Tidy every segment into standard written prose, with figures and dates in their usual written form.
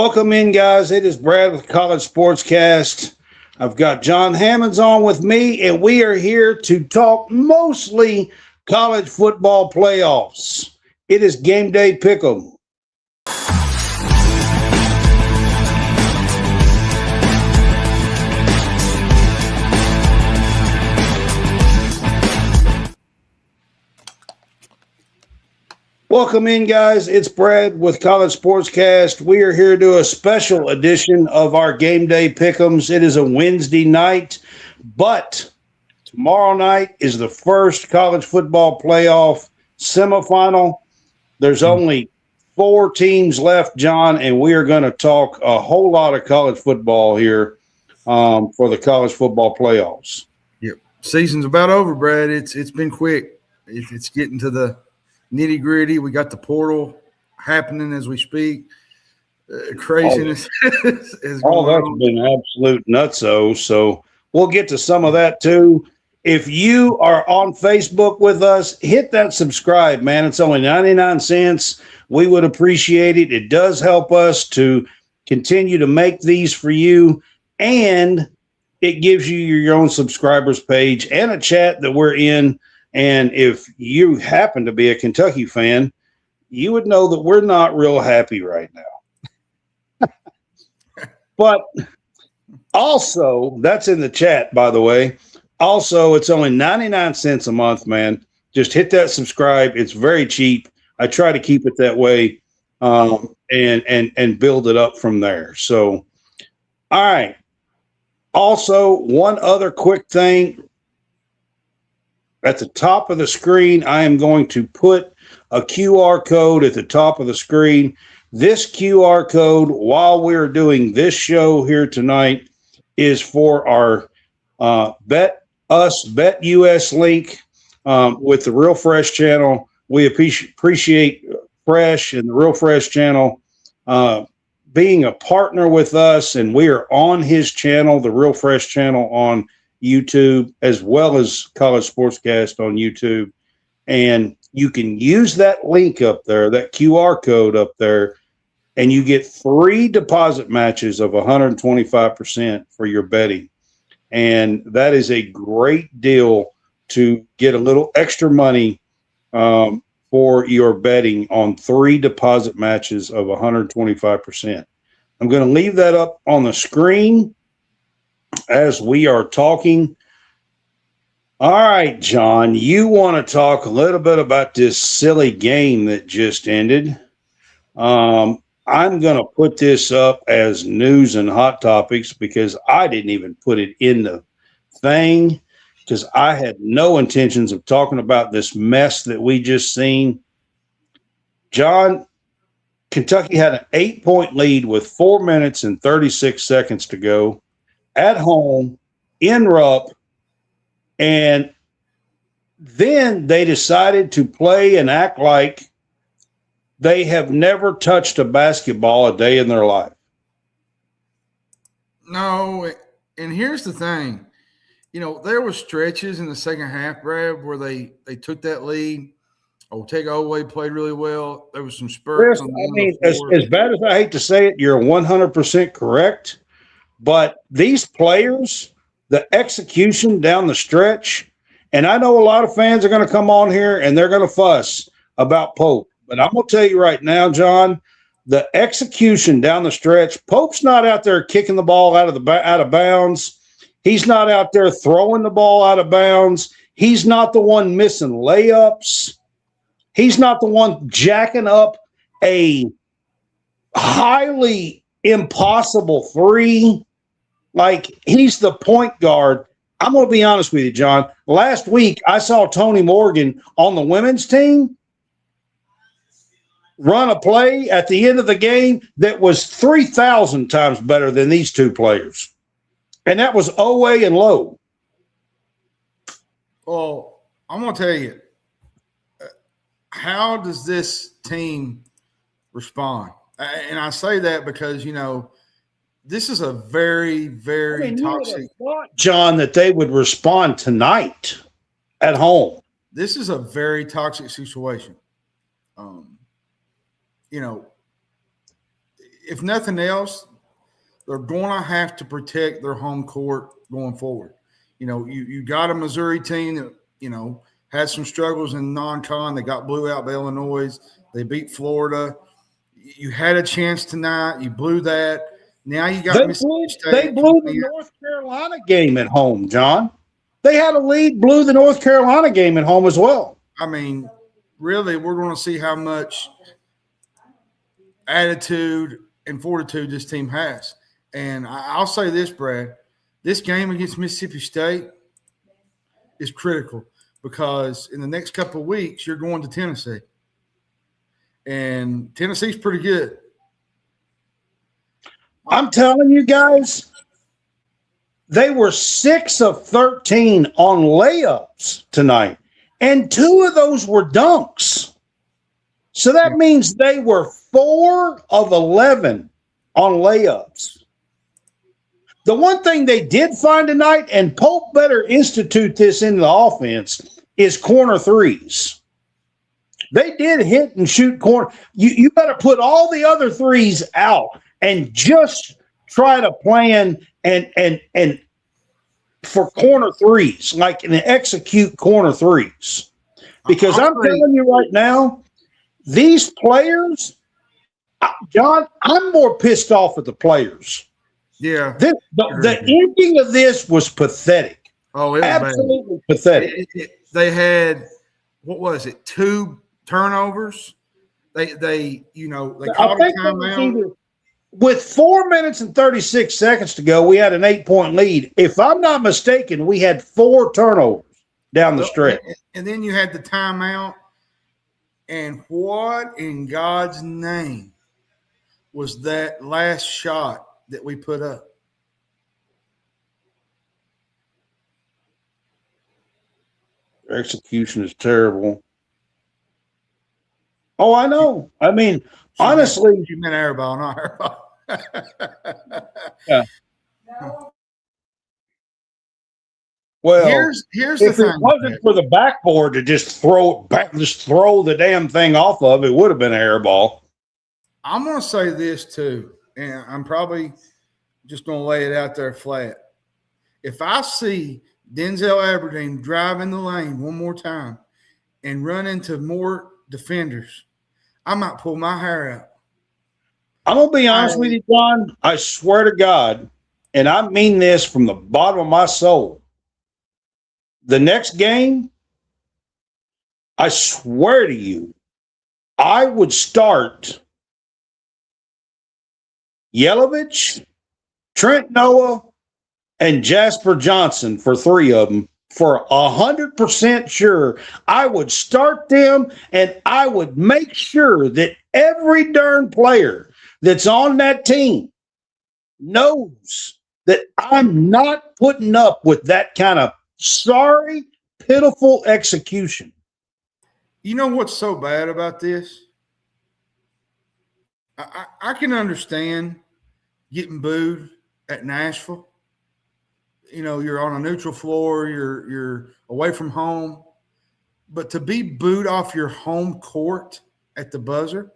Welcome in, guys. It is Brad with College SportsCast. I've got John Hammonds on with me, and we are here to talk mostly college football playoffs. It is game day pick'em. Welcome in, guys. It's Brad with College SportsCast. We are here to do a special edition of our Game Day Pick'ems. It is a Wednesday night, but tomorrow night is the first college football playoff semifinal. There's only 4 teams left, John, and we are going to talk a whole lot of college football here for the college football playoffs. Yep, season's about over, Brad. It's been quick. It's getting to the nitty gritty. We got the portal happening as we speak. Craziness is all going that's on. Been absolute nutso. So we'll get to some of that too. If you are on Facebook with us, hit that subscribe, man. It's only 99 cents. We would appreciate it. It does help us to continue to make these for you, and it gives you your own subscribers page and a chat that we're in. And if you happen to be a Kentucky fan, you would know that we're not real happy right now. But also, that's in the chat, by the way. Also, it's only 99 cents a month, man. Just hit that subscribe. It's very cheap. I try to keep it that way and build it up from there. So, all right. Also, one other quick thing. At the top of the screen, I am going to put a QR code at the top of the screen. This QR code, while we're doing this show here tonight, is for our Bet US link with the Real Fresh channel. We appreciate Fresh and the Real Fresh channel being a partner with us, and we are on his channel, the Real Fresh channel on YouTube, as well as College SportsCast on YouTube. And you can use that link up there, that QR code up there, and you get 3 deposit matches of 125% for your betting. And that is a great deal to get a little extra money for your betting on 3 deposit matches of 125%. I'm going to leave that up on the screen as we are talking. All right, John, you want to talk a little bit about this silly game that just ended. I'm going to put this up as news and hot topics because I didn't even put it in the thing because I had no intentions of talking about this mess that we just seen. John, Kentucky had an 8-point lead with 4 minutes and 36 seconds to go at home in Rupp, and then they decided to play and act like they have never touched a basketball a day in their life. No, and here's the thing. There were stretches in the second half, Brad, where they took that lead. Otega Oweh played really well. There was some spurts. Chris, as bad as I hate to say it, you're 100% correct. But these players, the execution down the stretch, and I know a lot of fans are going to come on here and they're going to fuss about Pope. But I'm going to tell you right now, John, the execution down the stretch, Pope's not out there kicking the ball out of bounds. He's not out there throwing the ball out of bounds. He's not the one missing layups. He's not the one jacking up a highly impossible 3. Like, he's the point guard. I'm going to be honest with you, John. Last week, I saw Tony Morgan on the women's team run a play at the end of the game that was 3,000 times better than these 2 players. And that was Oweh and Lowe. Well, I'm going to tell you, how does this team respond? And I say that because, this is a very, very toxic. John, that they would respond tonight at home. This is a very toxic situation. if nothing else, they're going to have to protect their home court going forward. You got a Missouri team that, had some struggles in non-con. They got blew out by Illinois. They beat Florida. You had a chance tonight. You blew that. Now you got Mississippi State. They blew the North Carolina game at home, John. They had a lead, blew the North Carolina game at home as well. I mean, really, we're going to see how much attitude and fortitude this team has. And I'll say this, Brad. This game against Mississippi State is critical because in the next couple of weeks, you're going to Tennessee. And Tennessee's pretty good. I'm telling you guys, they were 6 of 13 on layups tonight, and 2 of those were dunks. So that means they were 4 of 11 on layups. The one thing they did find tonight, and Pope better institute this into the offense, is corner threes. They did hit and shoot corner. You better put all the other threes out and just try to plan and for corner threes, like and execute corner threes. Because I'm telling you right now, these players, John, I'm more pissed off at the players. Yeah. The ending of this was pathetic. Oh, it was absolutely bad. Pathetic. They had, what was it, 2 turnovers? They called a timeout. With 4 minutes and 36 seconds to go, we had an 8-point lead. If I'm not mistaken, we had 4 turnovers down the stretch. And then you had the timeout. And what in God's name was that last shot that we put up? Their execution is terrible. Oh, I know. I mean, honestly, you meant airball, not airball. Yeah. Well, here's if the it thing. wasn't for the backboard to just throw the damn thing off of, it would have been an airball. I'm going to say this too, and I'm probably just going to lay it out there flat. If I see Denzel Aberdeen drive in the lane one more time and run into more defenders, I might pull my hair out. I'm going to be honest with you, John. I swear to God, and I mean this from the bottom of my soul. The next game, I swear to you, I would start Yelovich, Trent Noah, and Jasper Johnson for 3 of them. For 100% sure, I would start them, and I would make sure that every darn player that's on that team knows that I'm not putting up with that kind of sorry, pitiful execution. You know what's so bad about this? I can understand getting booed at Nashville. You're on a neutral floor, you're away from home. But to be booed off your home court at the buzzer?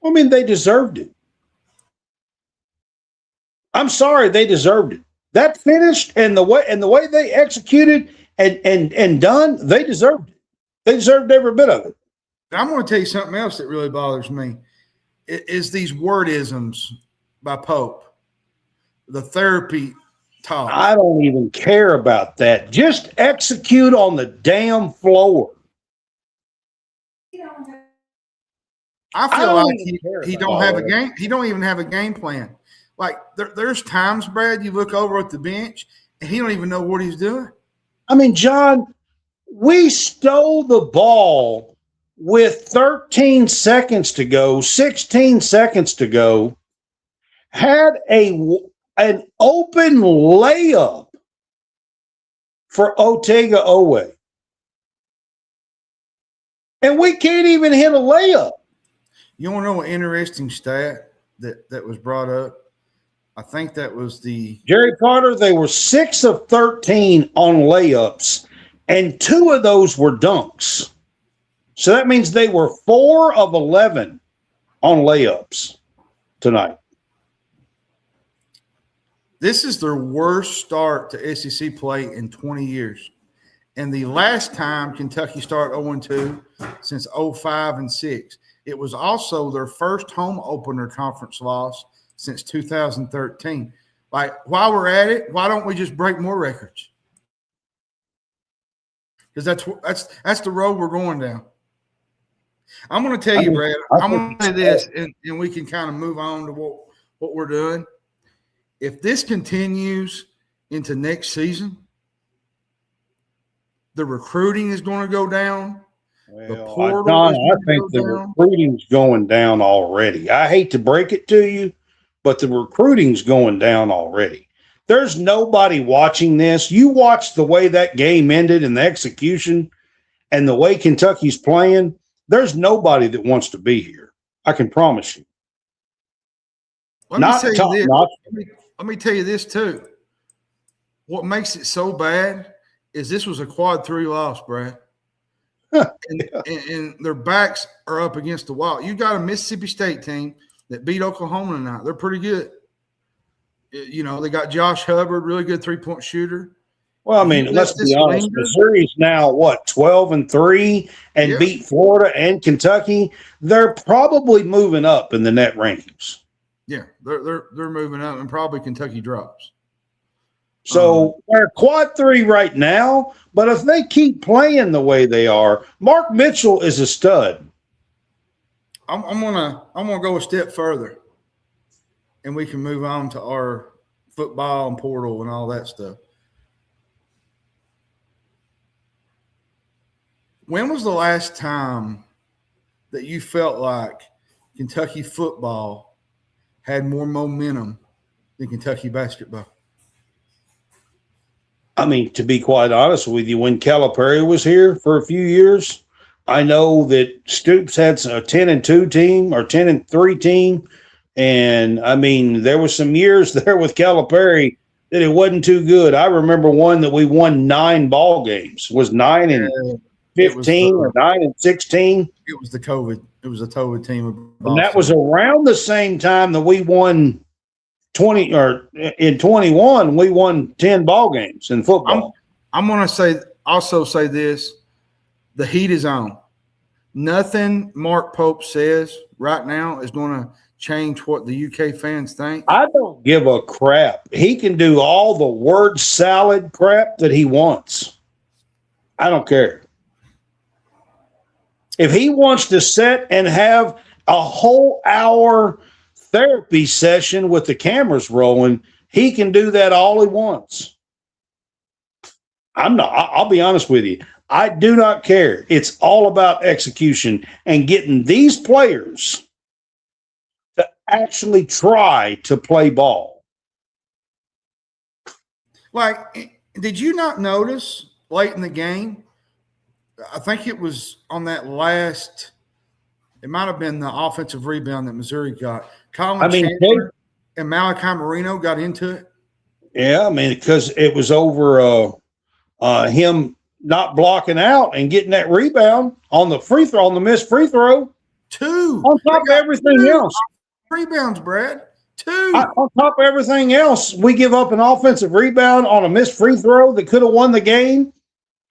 I mean, they deserved it. I'm sorry, they deserved it. That finished and the way they executed and done, they deserved it. They deserved every bit of it. I'm going to tell you something else that really bothers me is these wordisms by Pope. The therapy talk. I don't even care about that. Just execute on the damn floor. I feel like he don't have a game. He don't even have a game plan. Like there's times, Brad, you look over at the bench and he don't even know what he's doing. I mean, John, we stole the ball with 13 seconds to go, 16 seconds to go, had an open layup for Otega Owe. And we can't even hit a layup. You want to know an interesting stat that was brought up? I think that was the Jerry Carter. They were 6 of 13 on layups, and 2 of those were dunks. So that means they were 4 of 11 on layups tonight. This is their worst start to SEC play in 20 years. And the last time Kentucky started 0-2 since 05 and 6. It was also their first home opener conference loss since 2013. Like, while we're at it, why don't we just break more records? Because that's the road we're going down. I'm going to tell you, Brad, I'm going to say this, and we can kind of move on to what we're doing. If this continues into next season, the recruiting is going to go down. Well, Don, I think the recruiting's going down already. I hate to break it to you, but the recruiting's going down already. There's nobody watching this. You watch the way that game ended and the execution and the way Kentucky's playing. There's nobody that wants to be here. I can promise you. Let me tell you this too. What makes it so bad is this was a quad 3 loss, Brad. and their backs are up against the wall. You got a Mississippi State team that beat Oklahoma tonight. They're pretty good. You know, they got Josh Hubbard, really good 3-point shooter. Well, I mean, let's be honest. Missouri's now, 12-3 and beat Florida and Kentucky. They're probably moving up in the net rankings. Yeah, they're moving up, and probably Kentucky drops. So they're quad 3 right now, but if they keep playing the way they are, Mark Mitchell is a stud. I'm gonna go a step further, and we can move on to our football and portal and all that stuff. When was the last time that you felt like Kentucky football had more momentum than Kentucky basketball? I mean, to be quite honest with you, when Calipari was here for a few years, I know that Stoops had a 10-2 team or 10-3 team. And, I mean, there was some years there with Calipari that it wasn't too good. I remember one that we won 9 ball games. It was 9-15 or 9-16. It was the COVID. It was a COVID team. And that was around the same time that we won 20 or in 21, we won 10 ball games in football. I'm going to also say this. The heat is on. Nothing Mark Pope says right now is going to change what the UK fans think. I don't give a crap. He can do all the word salad crap that he wants. I don't care. If he wants to sit and have a whole hour therapy session with the cameras rolling, he can do that all he wants. I'll be honest with you. I do not care. It's all about execution and getting these players to actually try to play ball. Like, did you not notice late in the game? I think it was on that last, it might have been the offensive rebound that Missouri got. Chandler and Malachi Marino got into it. Yeah, I mean, because it was over him not blocking out and getting that rebound on the free throw, on the missed free throw. 2. On top of everything else. Rebounds, Brad. 2. On top of everything else, we give up an offensive rebound on a missed free throw that could have won the game.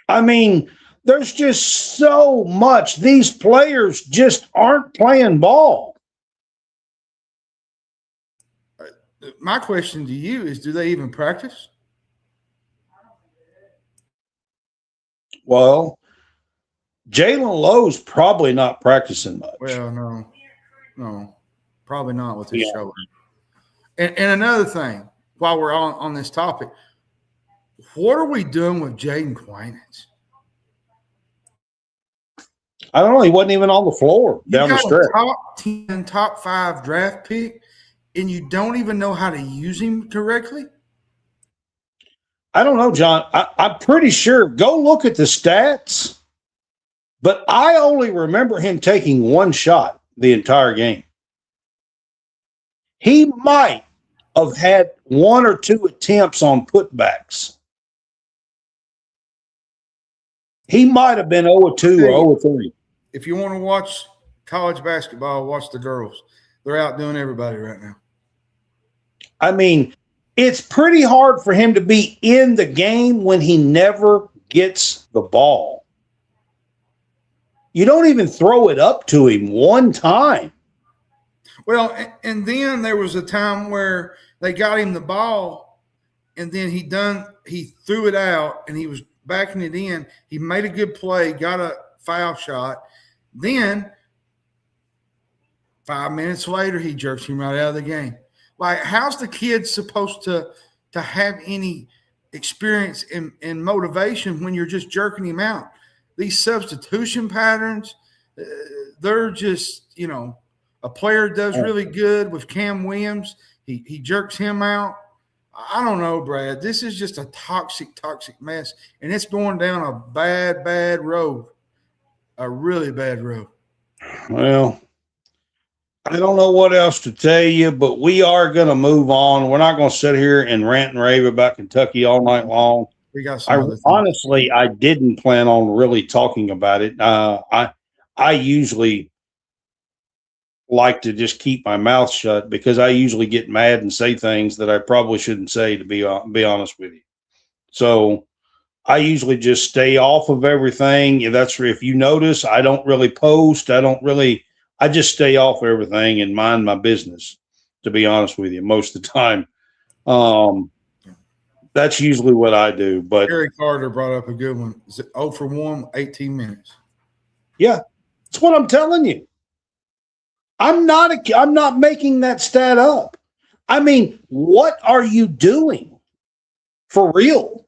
I mean, there's just so much. These players just aren't playing ball. My question to you is, do they even practice? Well, Jalen Lowe's probably not practicing much. Well, no, probably not with his shoulder. And another thing, while we're on this topic, what are we doing with Jaden Quainance? I don't know. He wasn't even on the floor down the stretch. Top 10, top 5 draft pick, and you don't even know how to use him correctly? I don't know, John. I'm pretty sure. Go look at the stats. But I only remember him taking one shot the entire game. He might have had 1 or 2 attempts on putbacks. He might have been 0-2 or 0-3. If you want to watch college basketball, watch the girls. They're outdoing everybody right now. I mean, it's pretty hard for him to be in the game when he never gets the ball. You don't even throw it up to him one time. Well, and then there was a time where they got him the ball, and then he threw it out, and he was backing it in. He made a good play, got a foul shot. Then 5 minutes later, he jerks him right out of the game. Like, how's the kid supposed to have any experience and motivation when you're just jerking him out? These substitution patterns, they're just, a player does really good with Cam Williams. He jerks him out. I don't know, Brad. This is just a toxic mess, and it's going down a bad road, a really bad road. Well, I don't know what else to tell you, but we are going to move on. We're not going to sit here and rant and rave about Kentucky all night long. We got some honestly, I didn't plan on really talking about it. I usually like to just keep my mouth shut because I usually get mad and say things that I probably shouldn't say, to be honest with you. So I usually just stay off of everything. If you notice, I don't really post. I just stay off everything and mind my business, to be honest with you, most of the time. That's usually what I do. But Gary Carter brought up a good one. Is it 0 for 1, 18 minutes? Yeah, that's what I'm telling you. I'm not making that stat up. I mean, what are you doing for real?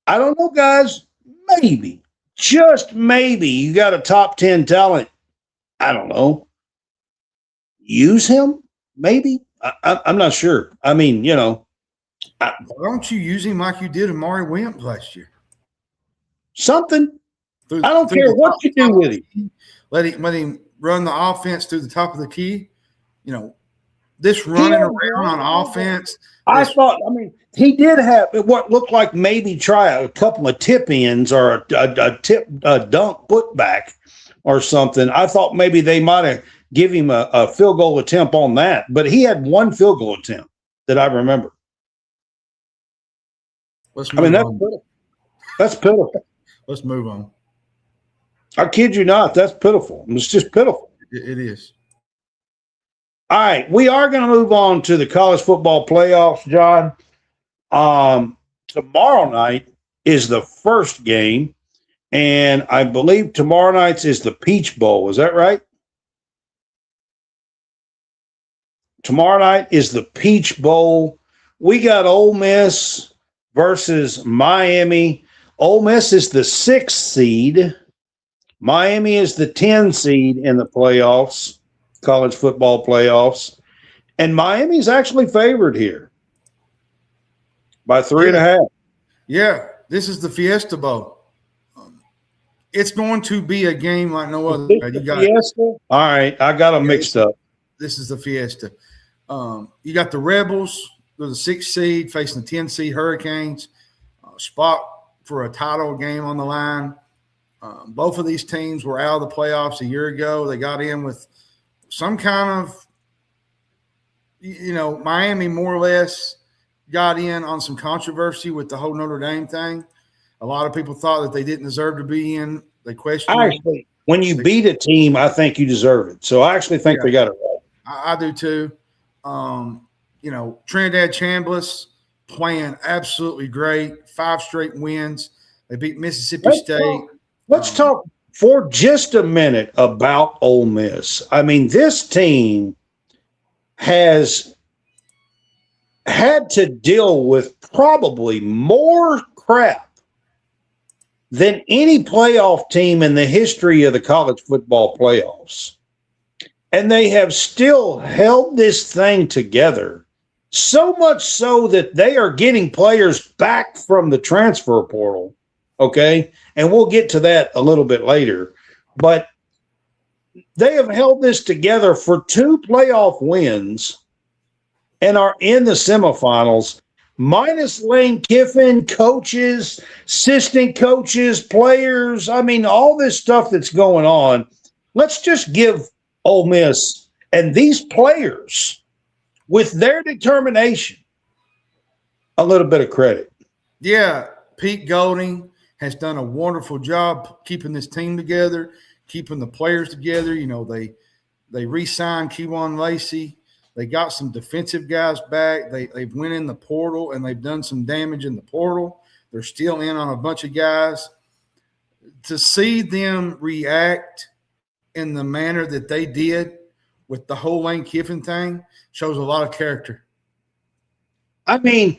I don't know, guys. Maybe, just maybe, you got a top 10 talent. I don't know. Use him, maybe. I'm not sure. I mean, why don't you use him like you did Amari Williams last year? Something. I don't care what you do with him. Let him run the offense through the top of the key. This running around on offense. He did have what looked like maybe try a couple of tip-ins or a dunk putback or something. I thought maybe they might have give him a field goal attempt on that, but he had one field goal attempt that I remember. That's pitiful. That's pitiful. Let's move on. I kid you not. That's pitiful. It's just pitiful. It is. All right. We are going to move on to the college football playoffs, John. Tomorrow night is the first game, and I believe tomorrow night's is the Peach Bowl. Is that right? Tomorrow night is the Peach Bowl. We got Ole Miss versus Miami. Ole Miss is the 6th seed. Miami is the 10 seed in the playoffs, college football playoffs. And Miami's actually favored here by 3.5. Yeah, this is the Fiesta Bowl. It's going to be a game like no other. You got Fiesta? All right, I got them mixed up. This is the Fiesta. You got the Rebels. They're the 6th seed facing the 10 seed Hurricanes. Spot for a title game on the line. Both of these teams were out of the playoffs a year ago. They got in with some kind of, Miami more or less got in on some controversy with the whole Notre Dame thing. A lot of people thought that they didn't deserve to be in. They questioned. Actually, when you beat a team, I think you deserve it. So I actually think they got it right. I do too. Trinidad Chambliss playing absolutely great. 5 straight wins. They beat Mississippi State. Let's talk for just a minute about Ole Miss. I mean, this team has had to deal with probably more crap than any playoff team in the history of the college football playoffs. And they have still held this thing together, so much so that they are getting players back from the transfer portal. Okay. And we'll get to that a little bit later. But they have held this together for 2 playoff wins and are in the semifinals. minus Lane Kiffin, coaches, assistant coaches, players. I mean, all this stuff that's going on. Let's just give Ole Miss and these players, with their determination, a little bit of credit. Yeah, Pete Golding has done a wonderful job keeping this team together, keeping the players together. You know, they re-signed Kewan Lacey. They got some defensive guys back. They've went in the portal, and they've done some damage in the portal. They're still in on a bunch of guys. To see them react in the manner that they did with the whole Lane Kiffin thing shows a lot of character. I mean,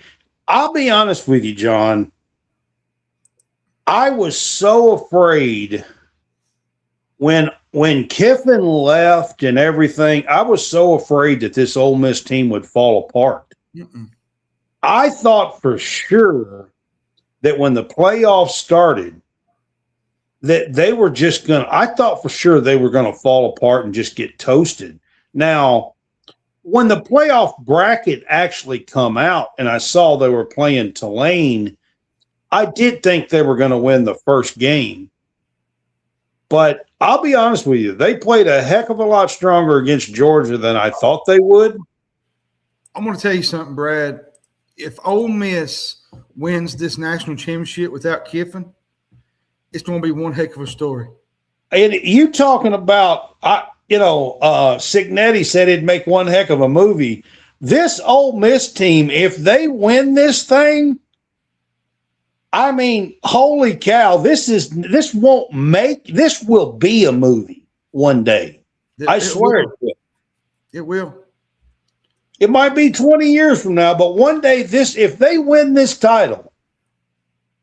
I'll be honest with you, John. I was so afraid when Kiffin left and everything. I was so afraid that this Ole Miss team would fall apart. I thought for sure that when the playoffs started, that they were just going to – I thought for sure they were going to fall apart and just get toasted. Now, when the playoff bracket actually come out and I saw they were playing Tulane, I did think they were going to win the first game. But I'll be honest with you, they played a heck of a lot stronger against Georgia than I thought they would. I'm going to tell you something, Brad. If Ole Miss wins this national championship without Kiffin, it's going to be one heck of a story. And you talking about, Signetti said it'd make one heck of a movie. This Ole Miss team, if they win this thing, I mean, holy cow, this will be a movie one day. I swear it will. It will. It might be 20 years from now, but one day if they win this title,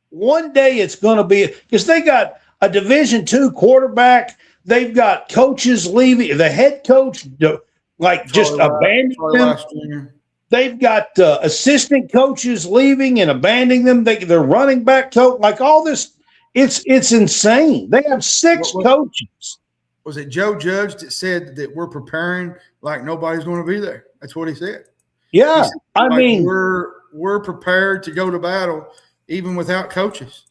one day it's going to be, because they got a Division II quarterback. They've got coaches leaving. The head coach, just abandoning them. They've got assistant coaches leaving and abandoning them. They're running back coach, like all this. It's insane. They have six coaches. Was it Joe Judge that said that we're preparing like nobody's going to be there? That's what he said. Yeah, he said, we're prepared to go to battle even without coaches.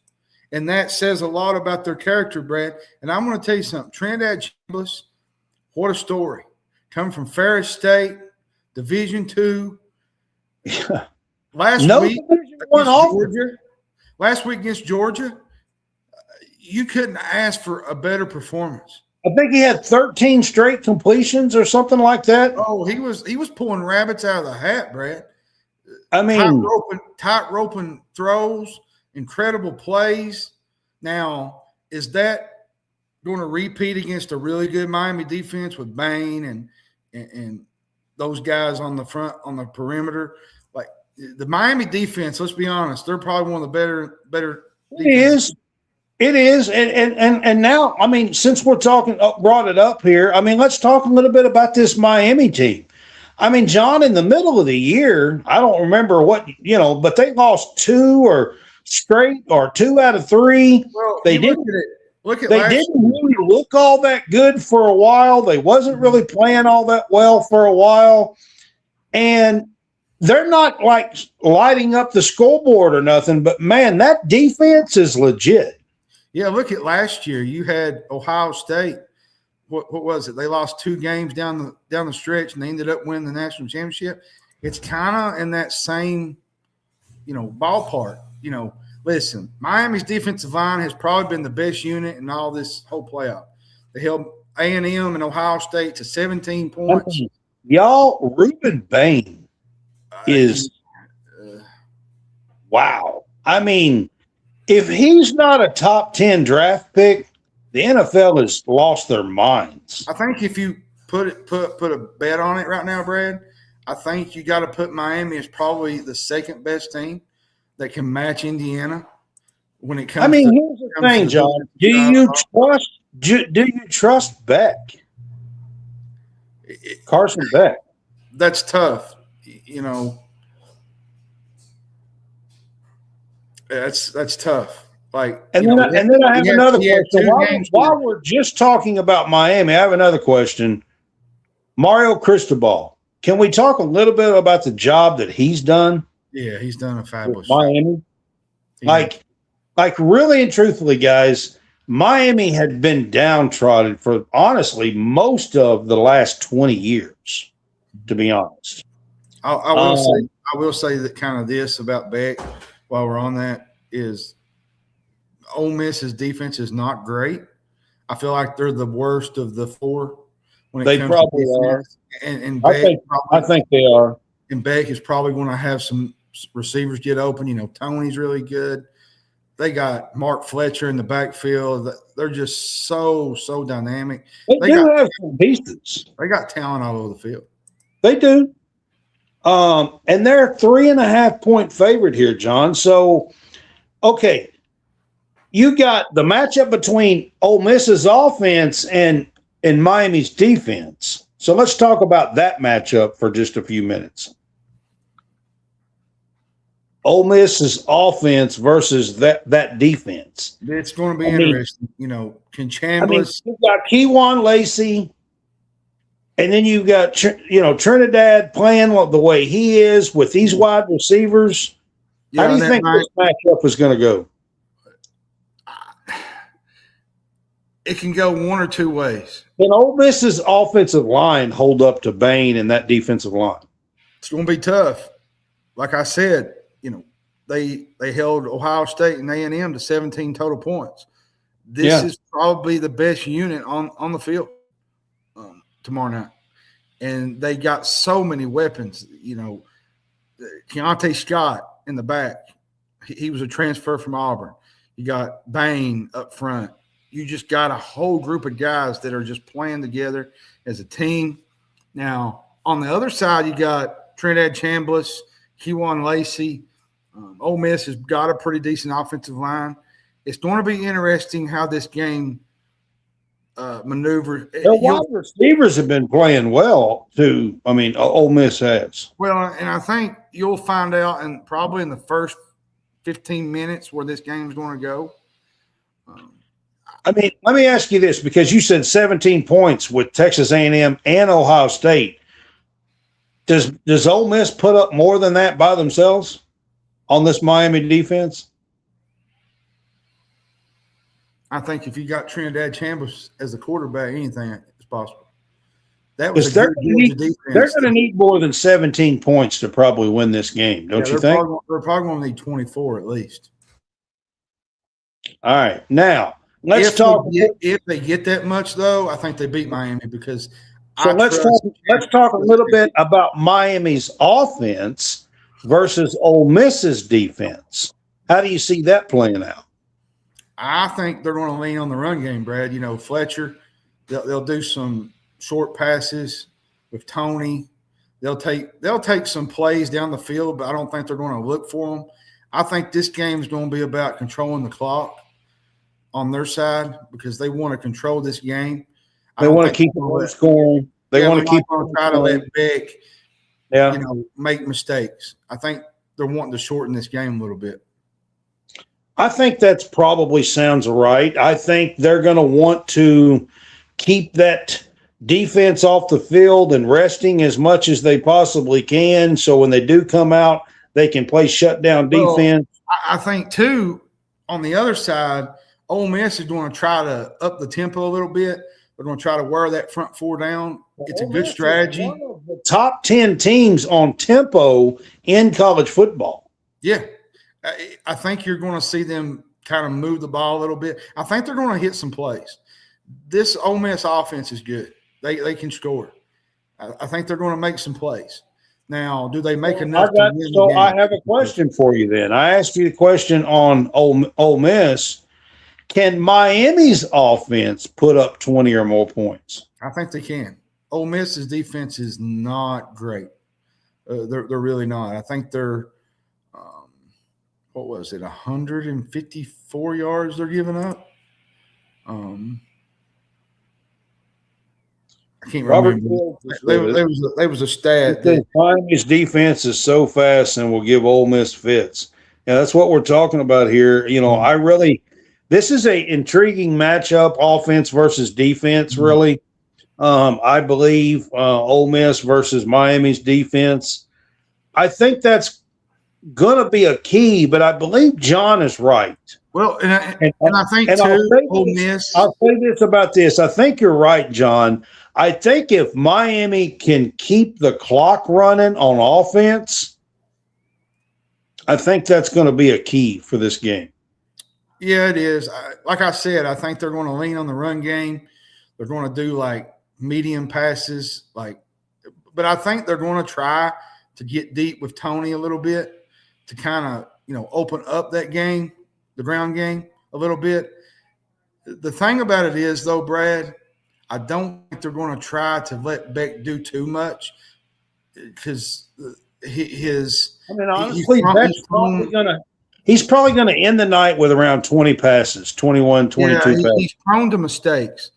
And that says a lot about their character, Brad. And I'm going to tell you something. Trinidad Chambliss, what a story. Coming from Ferris State, Division II. Last week against Georgia, you couldn't ask for a better performance. I think he had 13 straight completions or something like that. Oh, he was pulling rabbits out of the hat, Brad. I mean, tight roping throws, incredible plays. Now, is that going to repeat against a really good Miami defense with Bain and those guys on the front, on the perimeter? Like the Miami defense, let's be honest, they're probably one of the better defenses. It is. And now, I mean, since we're brought it up here, I mean, let's talk a little bit about this Miami team. I mean, John, in the middle of the year, I don't remember but they lost 2 or straight or 2 out of 3. Well, they didn't really look all that good for a while. They wasn't really playing all that well for a while. And they're not like lighting up the scoreboard or nothing, but man, that defense is legit. Yeah, look at last year. You had Ohio State. What was it? They lost 2 games down the stretch, and they ended up winning the national championship. It's kind of in that same, ballpark. Listen, Miami's defensive line has probably been the best unit in all this whole playoff. They held A&M and Ohio State to 17 points. Y'all, Reuben Bain is wow. I mean, if he's not a top 10 draft pick, the NFL has lost their minds. I think if you put a bet on it right now, Brad, I think you got to put Miami as probably the second best team that can match Indiana when it comes. I mean, here's the thing, John. Do you trust Beck? Carson Beck. That's tough. That's tough. And then I have another question. While we're just talking about Miami, I have another question. Mario Cristobal, can we talk a little bit about the job that he's done? Yeah, he's done a with fabulous Miami. job. Like really and truthfully, guys, Miami had been downtrodden for honestly most of the last 20 years, to be honest. I will say that kind of this about Beck while we're on that is Ole Miss's defense is not great. I feel like they're the worst of the four when it comes probably to defense. are. And I think they are. And Beck is probably going to have some receivers get open. You know, Tony's really good. They got Mark Fletcher in the backfield. They're just so dynamic. They do have some pieces. They got talent all over the field. They do. And they're 3.5-point favorite here, John. So, okay, you got the matchup between Ole Miss's offense and Miami's defense. So let's talk about that matchup for just a few minutes. Ole Miss's offense versus that defense. It's going to be interesting. You know, can Chambliss? You've got Kejuan Lacey, and then you've got Trinidad playing the way he is with these wide receivers. How do you think this matchup is going to go? It can go one or two ways. Can Ole Miss's offensive line hold up to Bain and that defensive line? It's going to be tough. Like I said, you know, they held Ohio State and A&M to 17 total points. This is probably the best unit on the field tomorrow night. And they got so many weapons. You know, Keontae Scott in the back. He was a transfer from Auburn. You got Bain up front. You just got a whole group of guys that are just playing together as a team. Now, on the other side, you got Trinidad Chambliss, Kejuan Lacey. Ole Miss has got a pretty decent offensive line. It's going to be interesting how this game maneuvers. The wide receivers have been playing well, too. I mean, Ole Miss has. Well, and I think you'll find out probably in the first 15 minutes where this game is going to go. I mean, let me ask you this, because you said 17 points with Texas A&M and Ohio State. Does Ole Miss put up more than that by themselves on this Miami defense? I think if you got Trinidad Chambliss as the quarterback, anything is possible. That was they're going to need more than 17 points to probably win this game, don't you think? They're probably going to need 24 at least. All right, now let's talk. If they get that much, though, I think they beat Miami because. So let's talk a little bit about Miami's offense versus Ole Miss's defense. How do you see that playing out? I think they're going to lean on the run game, Brad. You know, Fletcher, they'll do some short passes with Tony. They'll take some plays down the field, but I don't think they're going to look for them. I think this game is going to be about controlling the clock on their side because they want to control this game. They want to keep them scoring. They want to keep try to let Beck, make mistakes. I think they're wanting to shorten this game a little bit. I think that's probably sounds right. I think they're going to want to keep that defense off the field and resting as much as they possibly can. So when they do come out, they can play shutdown defense. I think, too, on the other side, Ole Miss is going to try to up the tempo a little bit. They're going to try to wear that front four down. It's a good strategy. One of the top 10 teams on tempo in college football. Yeah. I think you're going to see them kind of move the ball a little bit. I think they're going to hit some plays. This Ole Miss offense is good. They can score. I think they're going to make some plays. Now, do they make enough to win the game? I have a question for you then. I asked you the question on Ole Miss. Can Miami's offense put up 20 or more points? I think they can. Ole Miss's defense is not great. They're really not. I think they're what was it, 154 yards they're giving up? I can't remember. There was a stat. Miami's defense is so fast and will give Ole Miss fits. Yeah, that's what we're talking about here. You know, this is a intriguing matchup, offense versus defense, really. I believe Ole Miss versus Miami's defense. I think that's going to be a key, but I believe John is right. Well, and I think, and too, Ole Miss. I'll say this about this. I think you're right, John. I think if Miami can keep the clock running on offense, I think that's going to be a key for this game. Yeah, it is. Like I said, I think they're going to lean on the run game. They're going to do, like, medium passes. But I think they're going to try to get deep with Tony a little bit to kind of, open up that game, the ground game a little bit. The thing about it is, though, Brad, I don't think they're going to try to let Beck do too much because honestly, he's probably going to end the night with around 20 passes, 21, 22 passes. He's prone to mistakes.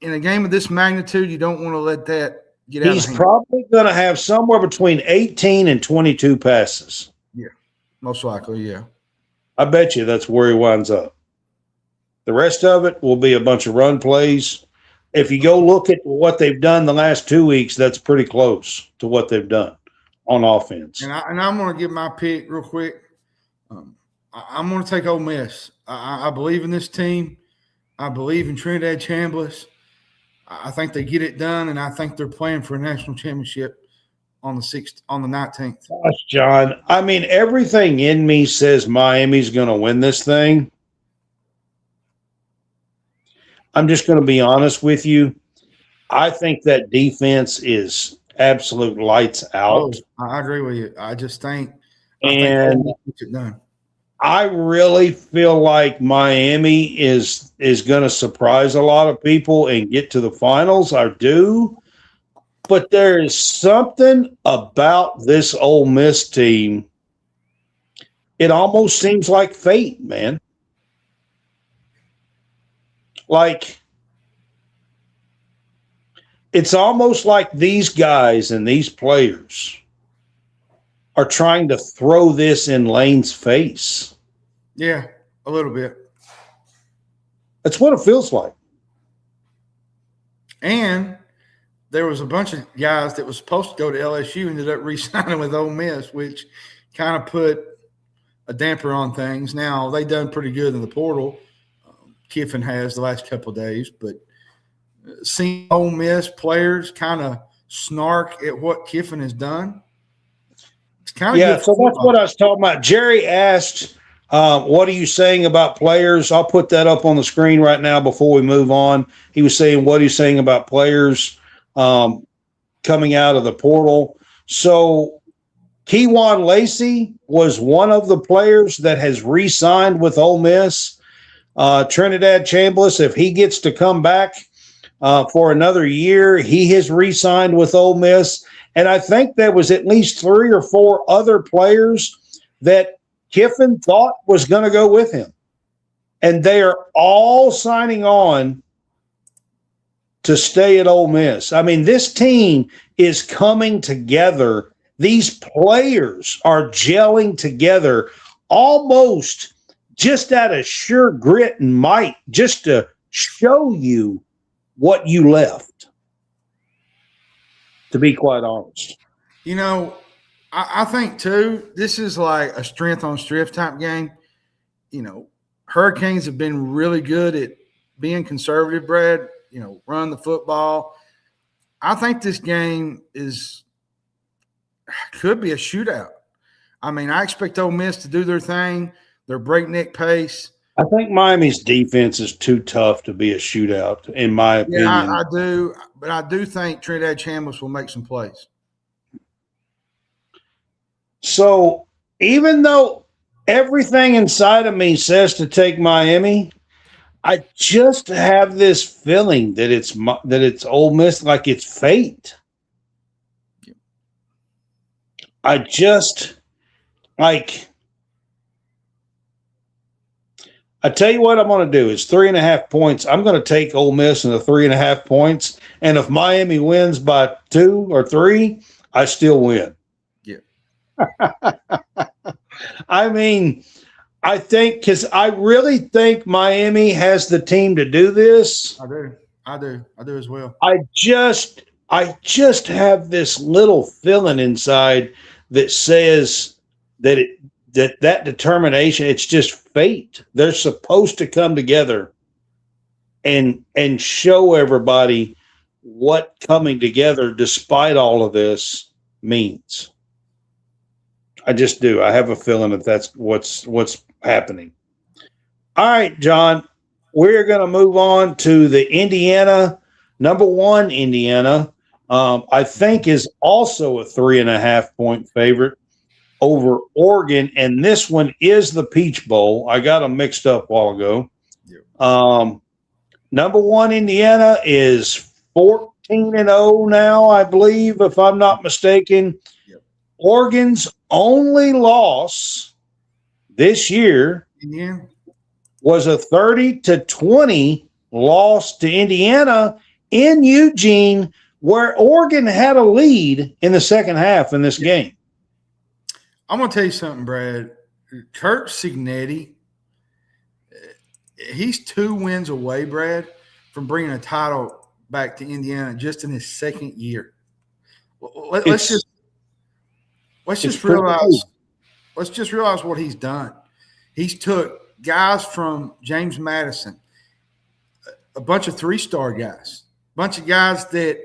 In a game of this magnitude, you don't want to let that get out of hand. He's probably going to have somewhere between 18 and 22 passes. Yeah, most likely, yeah. I bet you that's where he winds up. The rest of it will be a bunch of run plays. If you go look at what they've done the last 2 weeks, that's pretty close to what they've done on offense. And I'm going to give my pick real quick. I'm going to take Ole Miss. I believe in this team. I believe in Trinidad Chambliss. I think they get it done, and I think they're playing for a national championship on the 19th. Gosh, John, everything in me says Miami's going to win this thing. I'm just going to be honest with you. I think that defense is absolute lights out. I agree with you. I just think and gets it done. I really feel like Miami is going to surprise a lot of people and get to the finals. I do. But there is something about this Ole Miss team. It almost seems like fate, man. Like, it's almost like these guys and these players are trying to throw this in Lane's face. Yeah, a little bit. That's what it feels like. And there was a bunch of guys that was supposed to go to LSU ended up re-signing with Ole Miss, which kind of put a damper on things. Now, they done pretty good in the portal. Kiffin has the last couple of days, but seeing Ole Miss players kind of snark at what Kiffin has done, it's kind of so that's what I was talking about. Jerry asked, what are you saying about players? I'll put that up on the screen right now before we move on. He was saying, what are you saying about players coming out of the portal? So Kejuan Lacey was one of the players that has re-signed with Ole Miss. Trinidad Chambliss, if he gets to come back for another year, he has re-signed with Ole Miss. And I think there was at least 3 or 4 other players that Kiffin thought was going to go with him. And they are all signing on to stay at Ole Miss. This team is coming together. These players are gelling together almost just out of sheer grit and might, just to show you what you left, to be quite honest. I think, too, this is like a strength-on-strength type game. Hurricanes have been really good at being conservative, Brad, run the football. I think this game could be a shootout. I expect Ole Miss to do their thing. Their breakneck pace. I think Miami's defense is too tough to be a shootout, in my opinion. Yeah, I do. But I do think Trinidad Chambliss will make some plays. So even though everything inside of me says to take Miami, I just have this feeling that it's Ole Miss, like it's fate. I tell you what I'm going to do is 3.5 points. I'm going to take Ole Miss in the 3.5 points. And if Miami wins by 2 or 3, I still win. Yeah. I think, because I really think Miami has the team to do this. I do as well. I just have this little feeling inside that says that determination, it's just fate. They're supposed to come together and show everybody what coming together despite all of this means. I just do. I have a feeling that that's what's happening. All right, John, we're going to move on to the Indiana, number one Indiana, I think is also a 3.5-point favorite over Oregon. And this one is the Peach Bowl. I got them mixed up a while ago. Yep. Number one Indiana is 14-0 now, I believe, if I'm not mistaken. Yep. Oregon's only loss this year was a 30-20 loss to Indiana in Eugene, where Oregon had a lead in the second half in this game. I'm going to tell you something, Brad. Kurt Cignetti, he's 2 wins away, Brad, from bringing a title back to Indiana just in his second year. Let's just realize what he's done. He's took guys from James Madison, a bunch of 3-star guys, a bunch of guys that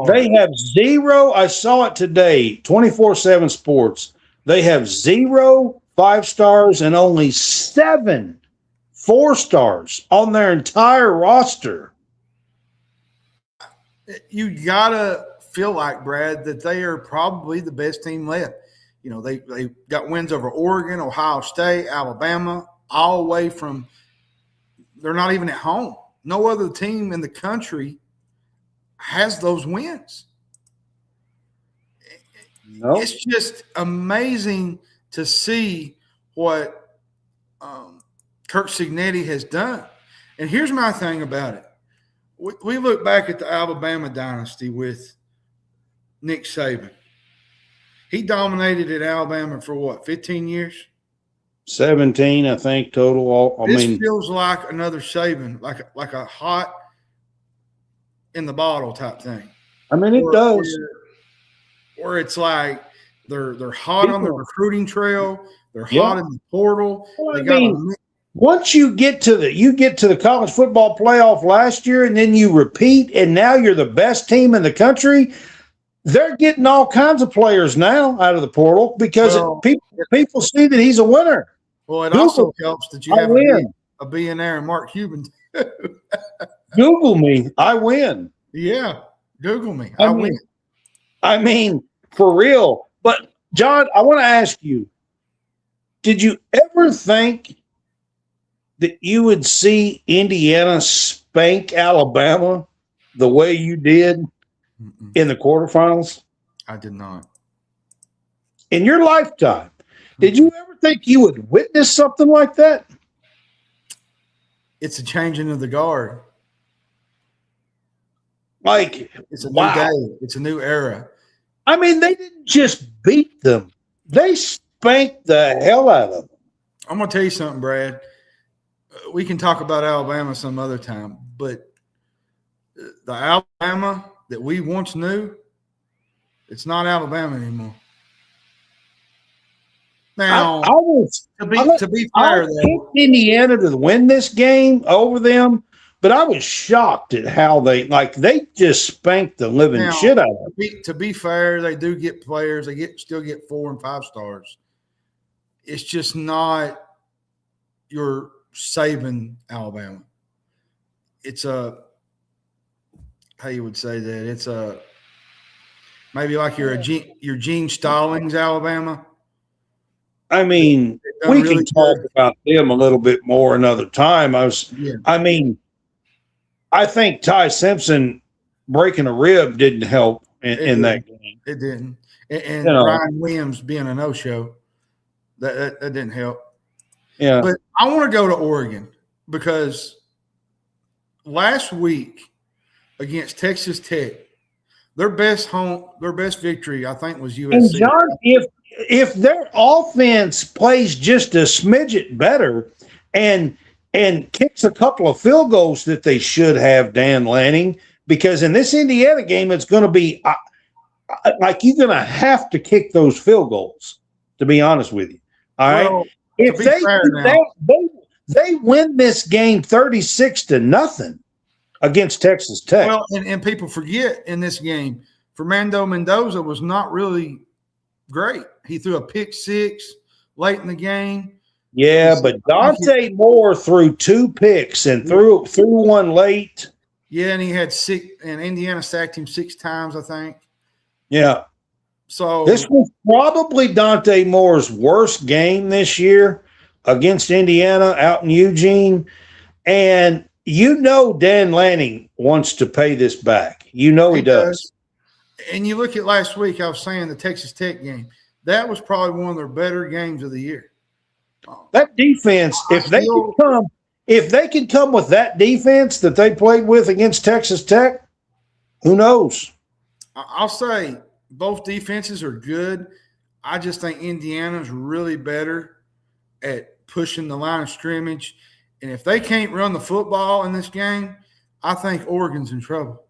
they have zero. I saw it today, 24/7 Sports. They have 0 5-stars and only 7 4-stars on their entire roster. You gotta feel like, Brad, that they are probably the best team left. You know, they got wins over Oregon, Ohio State, Alabama, all the way from – they're not even at home. No other team in the country has those wins. Nope. It's just amazing to see what Kirk Cignetti has done. And here's my thing about it. We look back at the Alabama dynasty with Nick Saban. He dominated at Alabama for what, 15 years? 17, I think, total. This feels like another Saban, like a hot in the bottle type thing. I mean, it does. Or it's like they're hot on the recruiting trail. They're hot in the portal. Well, once you get to the college football playoff last year, and then you repeat, and now you're the best team in the country. They're getting all kinds of players now out of the portal because people see that he's a winner. Well, it also helps that you have a billionaire and Mark Cuban. Google me, I win. Yeah, Google me, I win. I mean, for real. But John, I want to ask you: did you ever think that you would see Indiana spank Alabama the way you did in the quarterfinals? I did not. In your lifetime, did you ever think you would witness something like that? It's a changing of the guard. Like, it's a new day. It's a new era. I mean, they didn't just beat them. They spanked the hell out of them. I'm going to tell you something, Brad. We can talk about Alabama some other time, but the Alabama that we once knew, it's not Alabama anymore. Now, to be fair, I picked Indiana to win this game over them, but I was shocked at how they just spanked the living shit out of them. To be fair, they do get players. They still get 4 and 5 stars. It's just not your Saban Alabama. It's how you would say that? It's maybe like your Gene Stallings Alabama. I mean, we can talk about them a little bit more another time. I mean, I think Ty Simpson breaking a rib didn't help in that game. It didn't. And Ryan Williams being a no-show, that didn't help. Yeah. But I want to go to Oregon because last week against Texas Tech, their best victory, I think, was USC. And John, if their offense plays just a smidget better and kicks a couple of field goals that they should have, Dan Lanning, because in this Indiana game, it's going to be like you're going to have to kick those field goals. to be honest with you. All right. Well, If they win this game 36-0 against Texas Tech. Well, and people forget in this game, Fernando Mendoza was not really great. He threw a pick six late in the game. Yeah, but Dante Moore threw 2 picks and threw one late. Yeah, and he had 6, and Indiana sacked him 6 times, I think. Yeah. So this was probably Dante Moore's worst game this year against Indiana out in Eugene. And Dan Lanning wants to pay this back. He does. And you look at last week, I was saying the Texas Tech game. That was probably one of their better games of the year. That defense, if they can come with that defense that they played with against Texas Tech, who knows? I'll say both defenses are good. I just think Indiana's really better at pushing the line of scrimmage. And if they can't run the football in this game, I think Oregon's in trouble.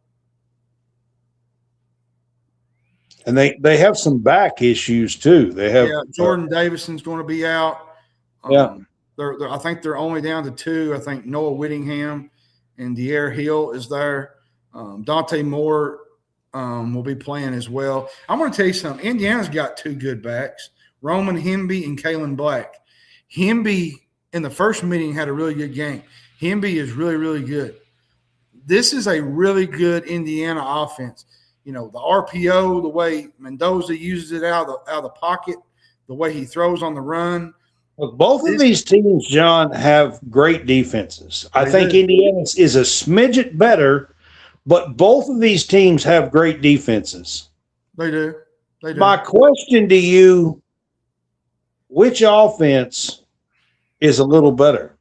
And they have some back issues too. They have Jordan Davison's going to be out. I think they're only down to 2. I think Noah Whittingham and De'Aaron Hill is there. Dante Moore will be playing as well. I'm going to tell you something. Indiana's got 2 good backs, Roman Hemby and Kalen Black. Hemby in the first meeting had a really good game. Hemby is really, really good. This is a really good Indiana offense. The RPO, the way Mendoza uses it out of the pocket, the way he throws on the run. Look, both of these teams, John, have great defenses. I think Indiana is a smidget better, but both of these teams have great defenses. They do. My question to you, which offense is a little better?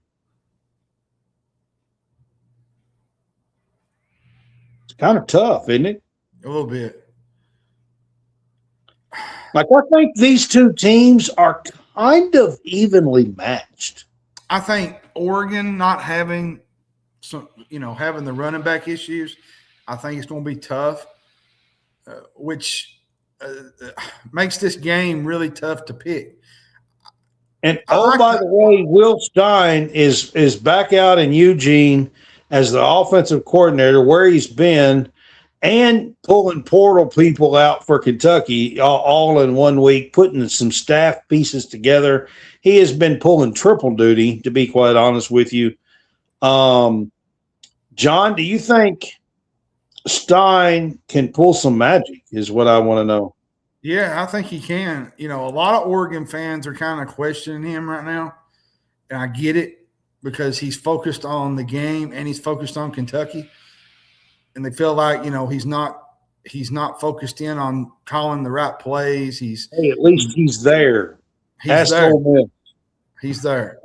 It's kind of tough, isn't it? A little bit. Like, I think these 2 teams are kind of evenly matched. I think Oregon not having having the running back issues, I think it's going to be tough, which makes this game really tough to pick. And by the way, Will Stein is back out in Eugene as the offensive coordinator, where he's been, and pulling portal people out for Kentucky all in 1 week, putting some staff pieces together. He has been pulling triple duty, to be quite honest with you. John, do you think Stein can pull some magic is what I want to know. Yeah, I think he can. A lot of Oregon fans are kind of questioning him right now, and I get it because he's focused on the game and he's focused on Kentucky. And they feel like, he's not focused in on calling the right plays. At least he's there. He's there. He's there.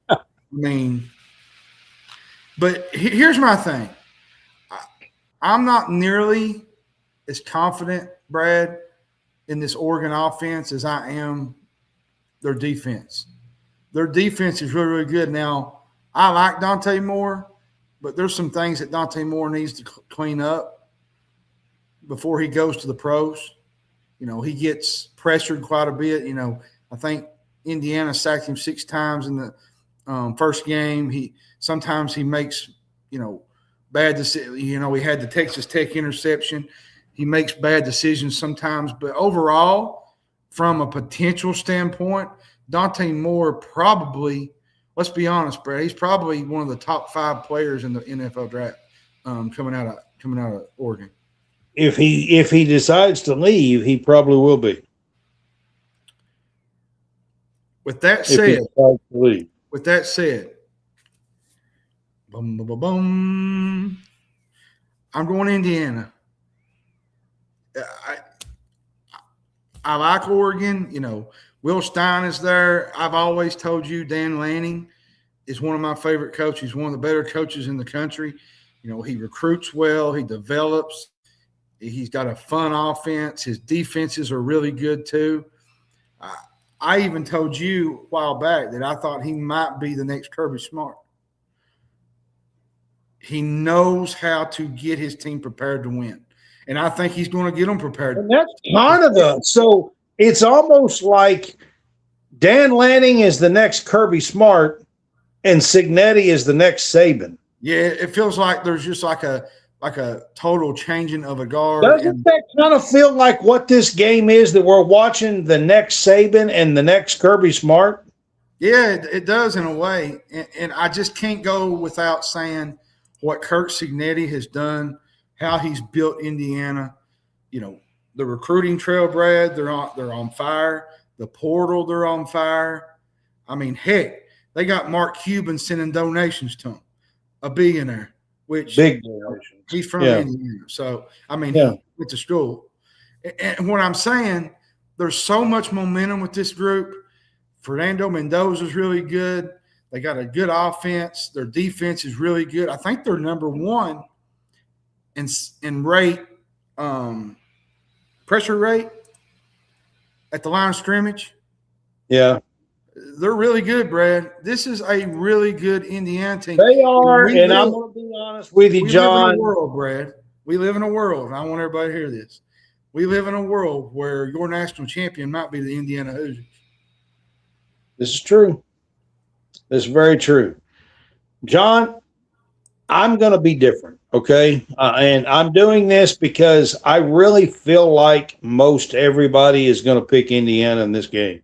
I mean, but here's my thing. I'm not nearly as confident, Brad, in this Oregon offense as I am their defense. Their defense is really, really good. Now, I like Dante Moore, but there's some things that Dante Moore needs to clean up before he goes to the pros. He gets pressured quite a bit. I think Indiana sacked him 6 times in the first game. Sometimes he makes, bad decisions. He had the Texas Tech interception. He makes bad decisions sometimes. But overall, from a potential standpoint, Dante Moore probably – let's be honest, Brad. He's probably one of the top 5 players in the NFL draft coming out of Oregon. If he decides to leave, he probably will be. With that said, boom, boom, boom, boom, I'm going to Indiana. I like Oregon. Will Stein is there. I've always told you Dan Lanning is one of my favorite coaches. He's one of the better coaches in the country. He recruits well. He develops. He's got a fun offense. His defenses are really good too. I even told you a while back that I thought he might be the next Kirby Smart. He knows how to get his team prepared to win. And I think he's going to get them prepared. And that's kind of so it's almost like Dan Lanning is the next Kirby Smart, and Cignetti is the next Saban. Yeah, it feels like there's just like a total changing of a guard. Doesn't that kind of feel like what this game is, that we're watching the next Saban and the next Kirby Smart? Yeah, it does in a way. And I just can't go without saying what Kirk Cignetti has done, how he's built Indiana. You know, the recruiting trail, Brad, they're on fire. The portal, they're on fire. I mean, heck, they got Mark Cuban sending donations to them, a billionaire, which big donations. He's from Indiana. So, I mean, he went to school. And what I'm saying, there's so much momentum with this group. Fernando Mendoza is really good. They got a good offense. Their defense is really good. I think they're number one in rate, pressure rate at the line of scrimmage. Yeah. They're really good, Brad. This is a really good Indiana team. They are, and I'm going to be honest with you, John. We live in a world, Brad. We live in a world, and I want everybody to hear this. We live in a world where your national champion might be the Indiana Hoosiers. This is true. This is very true. John, I'm going to be different, okay? And I'm doing this because I really feel like most everybody is going to pick Indiana in this game.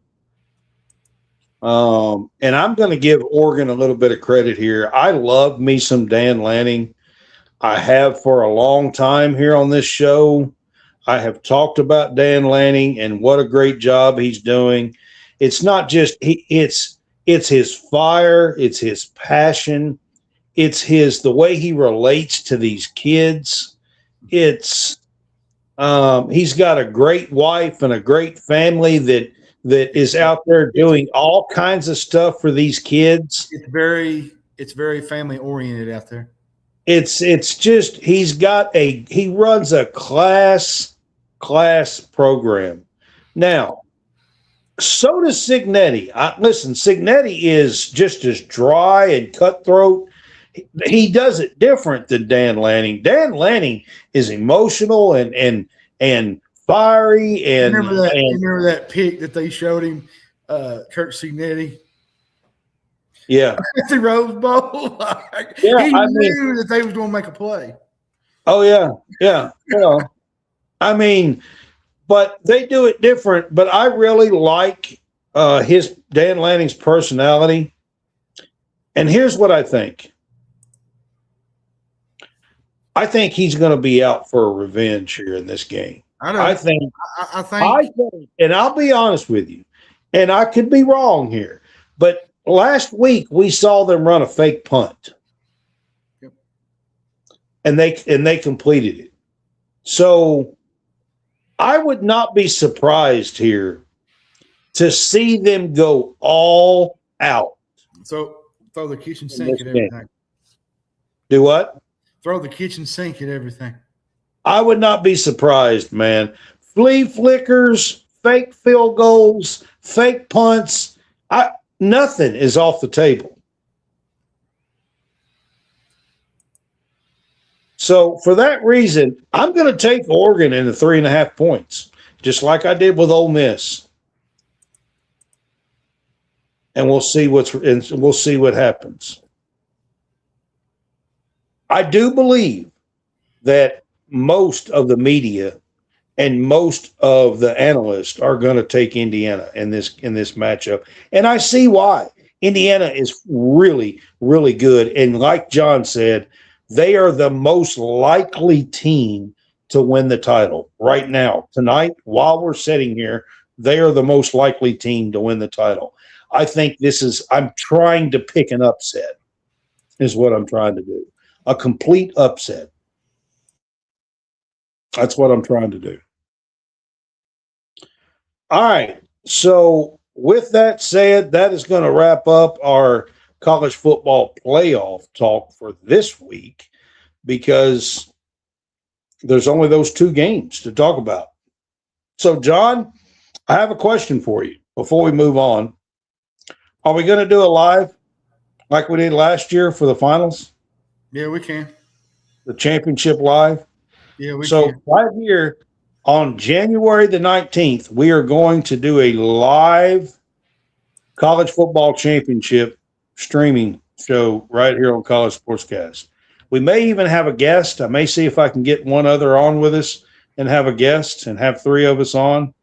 And I'm going to give Oregon a little bit of credit here. I love me some Dan Lanning. I have for a long time here on this show. I have talked about Dan Lanning and what a great job he's doing. It's not just it's his fire, it's his passion, it's the way he relates to these kids. It's he's got a great wife and a great family that is out there doing all kinds of stuff for these kids. It's very family oriented out there. It's just he runs a class program. Now, so does Cignetti. Listen, Cignetti is just as dry and cutthroat. He does it different than Dan Lanning. Dan Lanning is emotional and fiery. And remember that pic that they showed him, Kirk Cignetti? Yeah. At the Rose Bowl. He knew that they was going to make a play. Oh, yeah. Yeah. I mean, but they do it different. But I really like Dan Lanning's personality. And here's what I think. I think he's going to be out for a revenge here in this game. I think, and I'll be honest with you, and I could be wrong here, but last week we saw them run a fake punt. Yep. And they completed it. So I would not be surprised here to see them go all out. So throw the kitchen sink at everything. Do what? Throw the kitchen sink at everything. I would not be surprised, man. Flea flickers, fake field goals, fake punts. Nothing is off the table. So for that reason, I'm going to take Oregon in the 3.5 points, just like I did with Ole Miss. And we'll see what happens. I do believe that most of the media and most of the analysts are going to take Indiana in this matchup. And I see why. Indiana is really, really good. And like John said, they are the most likely team to win the title right now. Tonight, while we're sitting here, they are the most likely team to win the title. I think I'm trying to pick an upset is what I'm trying to do. A complete upset. That's what I'm trying to do. All right. So with that said, that is going to wrap up our college football playoff talk for this week because there's only those 2 games to talk about. So, John, I have a question for you before we move on. Are we going to do a live like we did last year for the finals? Yeah, we can. The championship live? Yeah, we can. So right here on January the 19th, we are going to do a live college football championship streaming show right here on College Sportscast. We may even have a guest. I may see if I can get one other on with us and have a guest and have three of us on.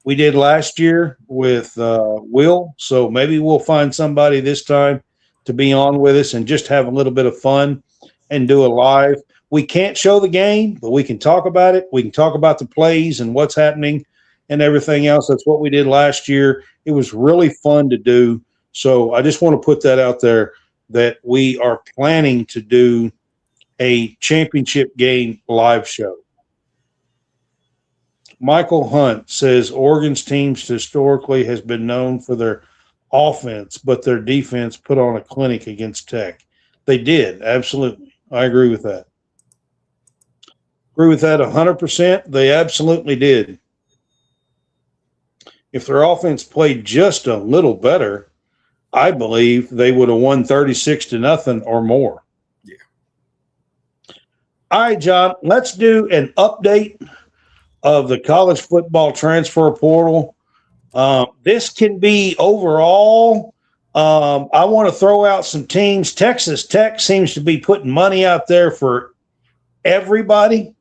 We did last year with Will, so maybe we'll find somebody this time to be on with us and just have a little bit of fun and do a live. We can't show the game, but we can talk about it. We can talk about the plays and what's happening and everything else. That's what we did last year. It was really fun to do. So I just want to put that out there that we are planning to do a championship game live show. Michael Hunt says Oregon's teams historically has been known for their offense, but their defense put on a clinic against Tech. They did, absolutely. I agree with that. Agree with that 100%. They absolutely did. If their offense played just a little better, I believe they would have won 36-0 or more. Yeah. All right, John, let's do an update of the college football transfer portal. This can be overall. I want to throw out some teams. Texas Tech seems to be putting money out there for everybody.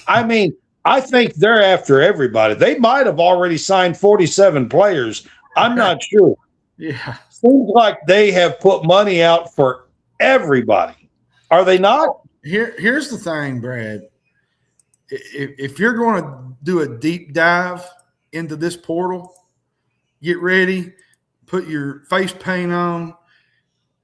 I mean, I think they're after everybody. They might have already signed 47 players. I'm not sure. Yeah. Seems like they have put money out for everybody. Are they not? Here's the thing, Brad. If you're going to do a deep dive into this portal, get ready, put your face paint on,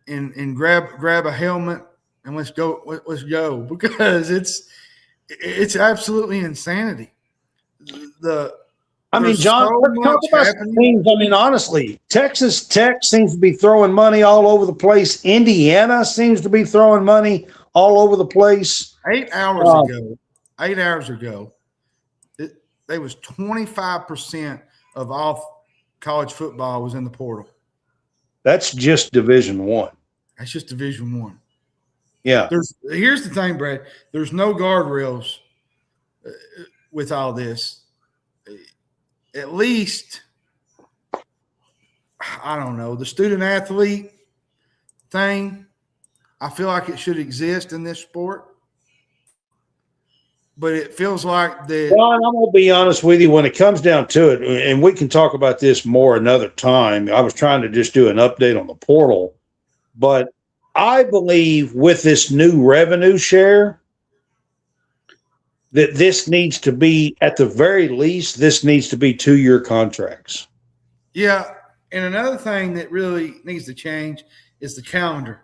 and grab a helmet, and let's go. Let's go, because it's absolutely insanity. I mean, John, let's talk about some teams. I mean, honestly, Texas Tech seems to be throwing money all over the place. Indiana seems to be throwing money all over the place. 8 hours ago, there was 25% of all college football was in the portal. That's just Division I. That's just Division I. Yeah. Here's the thing, Brad. There's no guardrails with all this. At least, I don't know, the student athlete thing, I feel like it should exist in this sport. But it feels like that. Well, I'm going to be honest with you. When it comes down to it, and we can talk about this more another time, I was trying to just do an update on the portal. But I believe with this new revenue share that this needs to be, at the very least, this needs to be 2-year contracts. Yeah. And another thing that really needs to change is the calendar.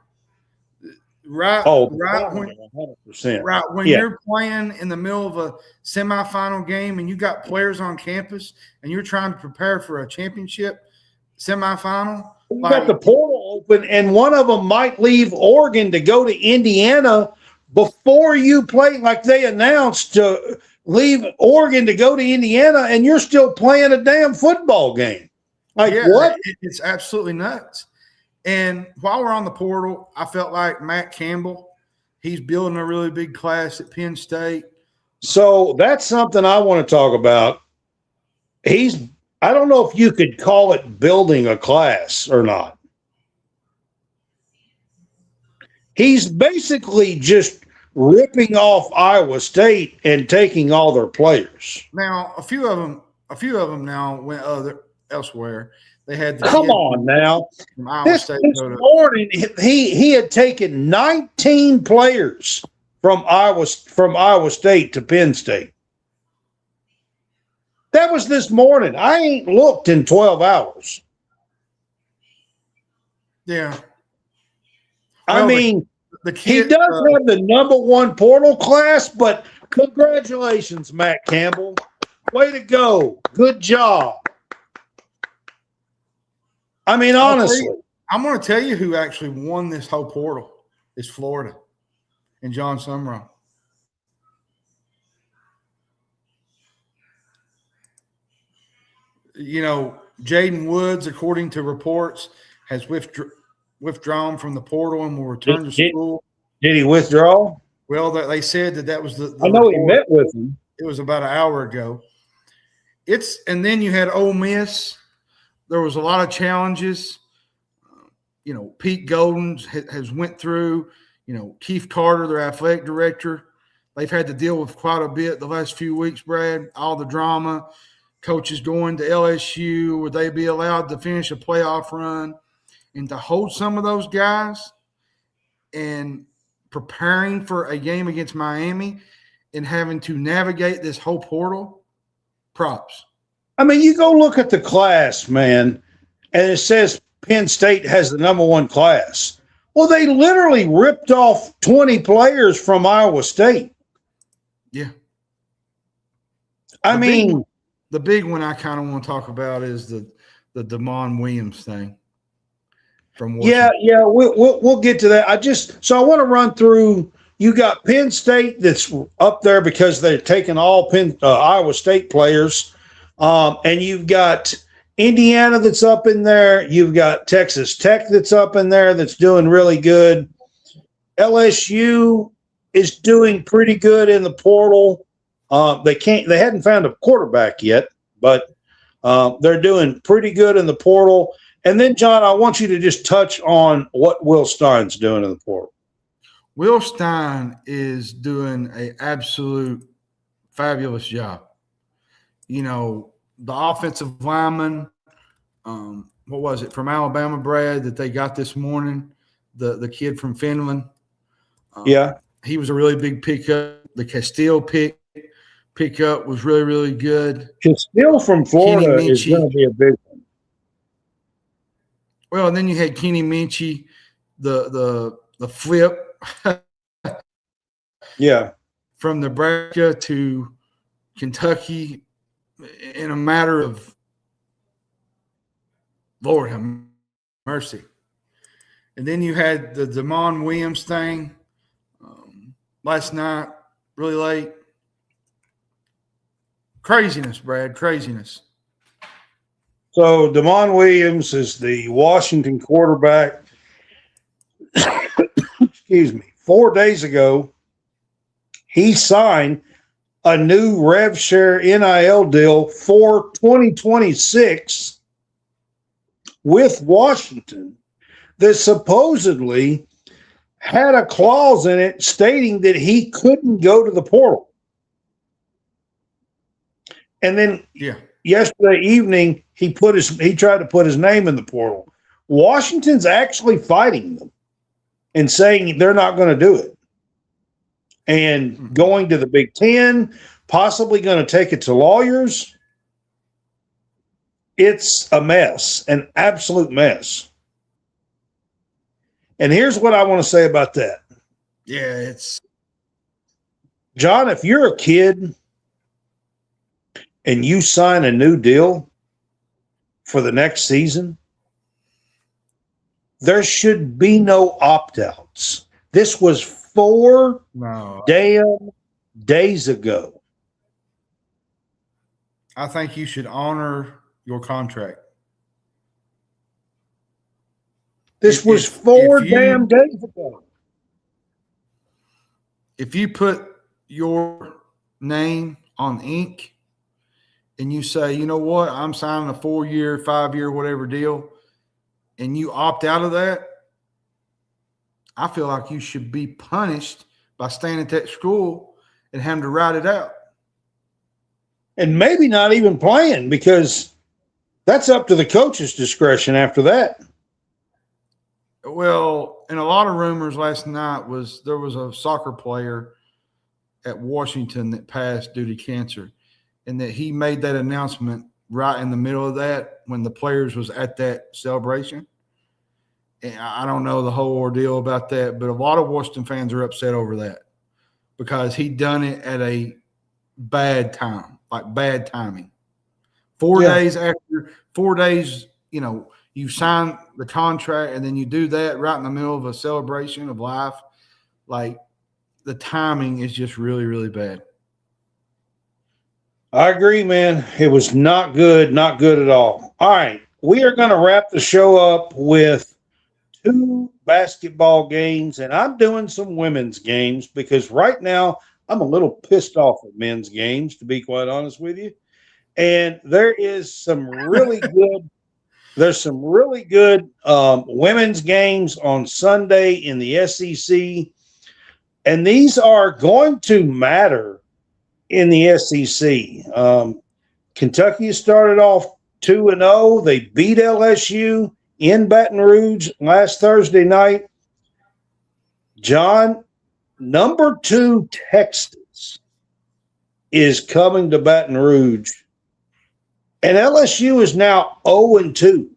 Right when 100%. Right when you're playing in the middle of a semifinal game and you got players on campus and you're trying to prepare for a championship semifinal. You got the portal open, and one of them might leave Oregon to go to Indiana before you play, like they announced to leave Oregon to go to Indiana, and you're still playing a damn football game. Like, what? It's absolutely nuts. And while we're on the portal, I felt like Matt Campbell, he's building a really big class at Penn State. So that's something I want to talk about. I don't know if you could call it building a class or not. He's basically just ripping off Iowa State and taking all their players. Now, a few of them now went elsewhere. They had Come on now. This morning, he had taken 19 players from Iowa State to Penn State. That was this morning. I ain't looked in 12 hours. Yeah. I mean, he does have the #1 portal class, but congratulations, Matt Campbell. Way to go. Good job. I mean, honestly. I'm going to tell you who actually won this whole portal is Florida and John Summerall. You know, Jaden Woods, according to reports, has withdrawn from the portal and will return to school. Did he withdraw? Well, they said that was the I know report. he met with him. It was about an hour ago. And then you had Ole Miss. there was a lot of challenges. Pete Golden has went through. Keith Carter, their athletic director, they've had to deal with quite a bit the last few weeks, Brad. All the drama, coaches going to LSU, would they be allowed to finish a playoff run? And to hold some of those guys and preparing for a game against Miami and having to navigate this whole portal, props. I mean, you go look at the class, man, and it says Penn State has the number one class. Well, they literally ripped off 20 players from Iowa State. Yeah. The big one I kind of want to talk about is the Damon Williams thing from Washington. Yeah, we'll get to that. I want to run through. You got Penn State that's up there because they're taking all Iowa State players, and you've got Indiana that's up in there. You've got Texas Tech that's up in there that's doing really good. LSU is doing pretty good in the portal. They hadn't found a quarterback yet, but they're doing pretty good in the portal. And then, John, I want you to just touch on what Will Stein's doing in the portal. Will Stein is doing an absolute fabulous job. The offensive lineman, what was it, from Alabama, Brad, that they got this morning, the kid from Finland. He was a really big pickup. The Castile pickup was really, really good. Castile from Florida is going to be a big one. Well, and then you had Kenny Minchie, the flip. Yeah. From Nebraska to Kentucky in a matter of, Lord have mercy. And then you had the Damon Williams thing last night, really late. Craziness, Brad, craziness. So Damon Williams is the Washington quarterback. Excuse me. 4 days ago, he signed a new rev share NIL deal for 2026 with Washington that supposedly had a clause in it stating that he couldn't go to the portal. And then yesterday evening, he tried to put his name in the portal. Washington's actually fighting them and saying they're not going to do it. And going to the Big Ten, possibly going to take it to lawyers. It's a mess, an absolute mess. And here's what I want to say about that. Yeah, John, if you're a kid and you sign a new deal for the next season, there should be no opt-outs. This was 4 damn days ago. I think you should honor your contract. This was 4 damn days ago. If you put your name on ink and you say, you know what, I'm signing a 4-year, 5-year, whatever deal, and you opt out of that, I feel like you should be punished by staying at that school and having to ride it out. And maybe not even playing, because that's up to the coach's discretion after that. Well, and a lot of rumors last night was there was a soccer player at Washington that passed due to cancer, and that he made that announcement right in the middle of that when the players was at that celebration. And I don't know the whole ordeal about that, but a lot of Washington fans are upset over that because he done it at a bad time, like bad timing. 4 days after, 4 days, you sign the contract and then you do that right in the middle of a celebration of life. Like, the timing is just really, really bad. I agree, man. It was not good at all. All right. We are going to wrap the show up with 2 basketball games, and I'm doing some women's games because right now I'm a little pissed off at men's games, to be quite honest with you. And there is some really good There's some really good women's games on Sunday in the SEC, and these are going to matter in the SEC. Kentucky started off 2-0. They beat LSU in Baton Rouge last Thursday night. John, number 2 Texas is coming to Baton Rouge. And LSU is now 0-2.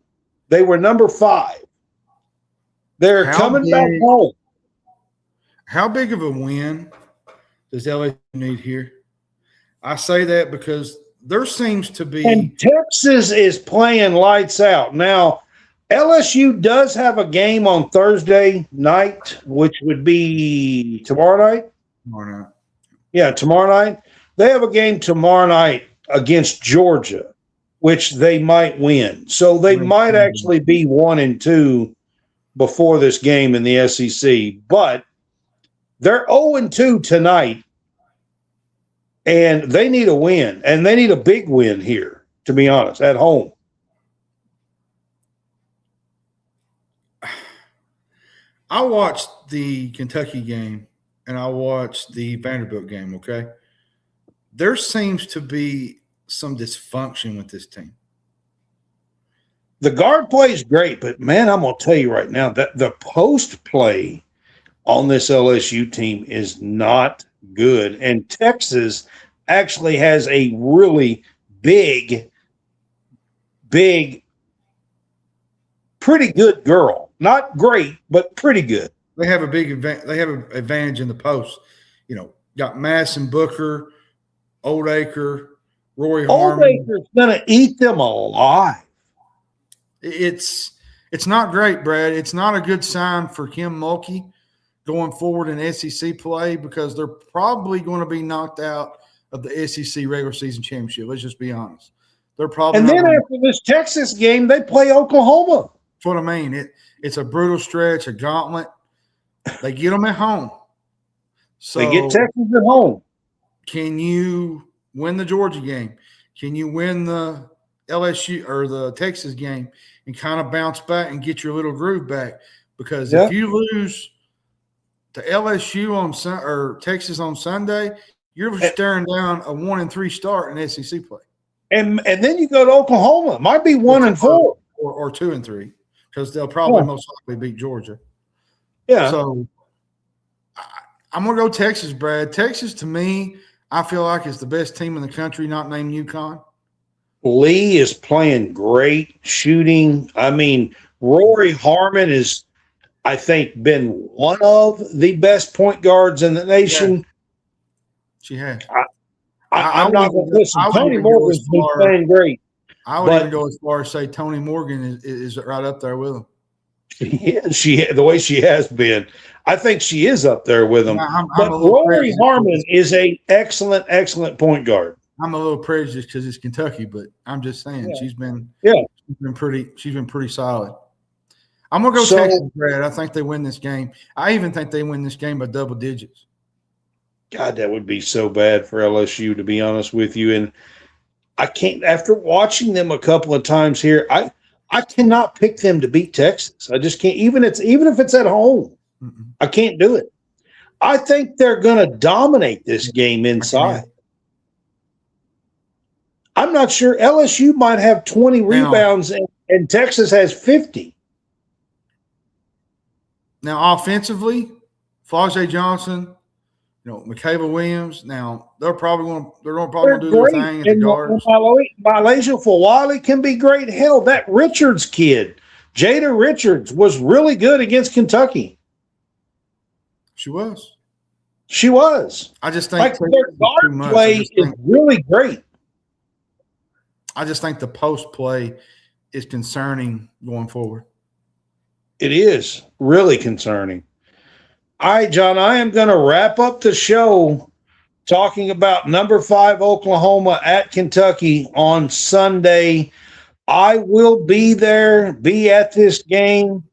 They were number 5. They're coming back home. How big of a win does LSU need here? I say that because there seems to be. And Texas is playing lights out. Now, LSU does have a game on Thursday night, which would be tomorrow night. Tomorrow night. Yeah, tomorrow night. They have a game tomorrow night against Georgia, which they might win. So they might actually be 1-2 before this game in the SEC. But they're 0-2 tonight. And they need a win, and they need a big win here, to be honest, at home. I watched the Kentucky game, and I watched the Vanderbilt game, okay? There seems to be some dysfunction with this team. The guard play is great, but, man, I'm going to tell you right now that the post play on this LSU team is not good. And Texas actually has a really big, pretty good girl. Not great, but pretty good. They have a big advantage. They have an advantage in the post. You know, got Madison Booker, Oldacre, Rory Harmon. Oldacre's going to eat them alive. It's not great, Brad. It's not a good sign for Kim Mulkey going forward in SEC play because they're probably going to be knocked out of the SEC regular season championship. Let's just be honest. They're probably. And then after this Texas game, they play Oklahoma. That's what I mean. It's a brutal stretch, a gauntlet. They get them at home. So they get Texas at home. Can you win the Georgia game? Can you win the LSU or the Texas game and kind of bounce back and get your little groove back? Because if you lose to LSU or Texas on Sunday, you're staring down a 1-3 start in SEC play. And then you go to Oklahoma. Might be 1-4. Or 2-3, because they'll probably most likely beat Georgia. Yeah. So I'm going to go Texas, Brad. Texas, to me, I feel like is the best team in the country, not named UConn. Lee is playing great shooting. I mean, Rory Harmon is, I think, been one of the best point guards in the nation. Yeah. She has. I'm not going to listen. Tony Morgan's been playing great. I would even go as far as say Tony Morgan is right up there with him. The way she has been. I think she is up there with him. But Rory Harmon is an excellent, excellent point guard. I'm a little prejudiced because it's Kentucky, but I'm just saying she's been pretty solid. I'm gonna go Texas, Brad. I think they win this game. I even think they win this game by double digits. God, that would be so bad for LSU, to be honest with you. And I can't, after watching them a couple of times here, I cannot pick them to beat Texas. I just can't, even if it's at home. I can't do it. I think they're going to dominate this game inside. I'm not sure. LSU might have 20 rebounds and Texas has 50. Now, offensively, Flau'jae Johnson, Michaela Williams. Now they're probably going to do their thing at the guards. Malaysia Fulwale can be great. Hell, that Richards kid, Jada Richards, was really good against Kentucky. She was. I just think their guard play is really great. I just think the post play is concerning going forward. It is really concerning. All right, John, I am going to wrap up the show talking about number 5 Oklahoma at Kentucky on Sunday. I will be there, be at this game.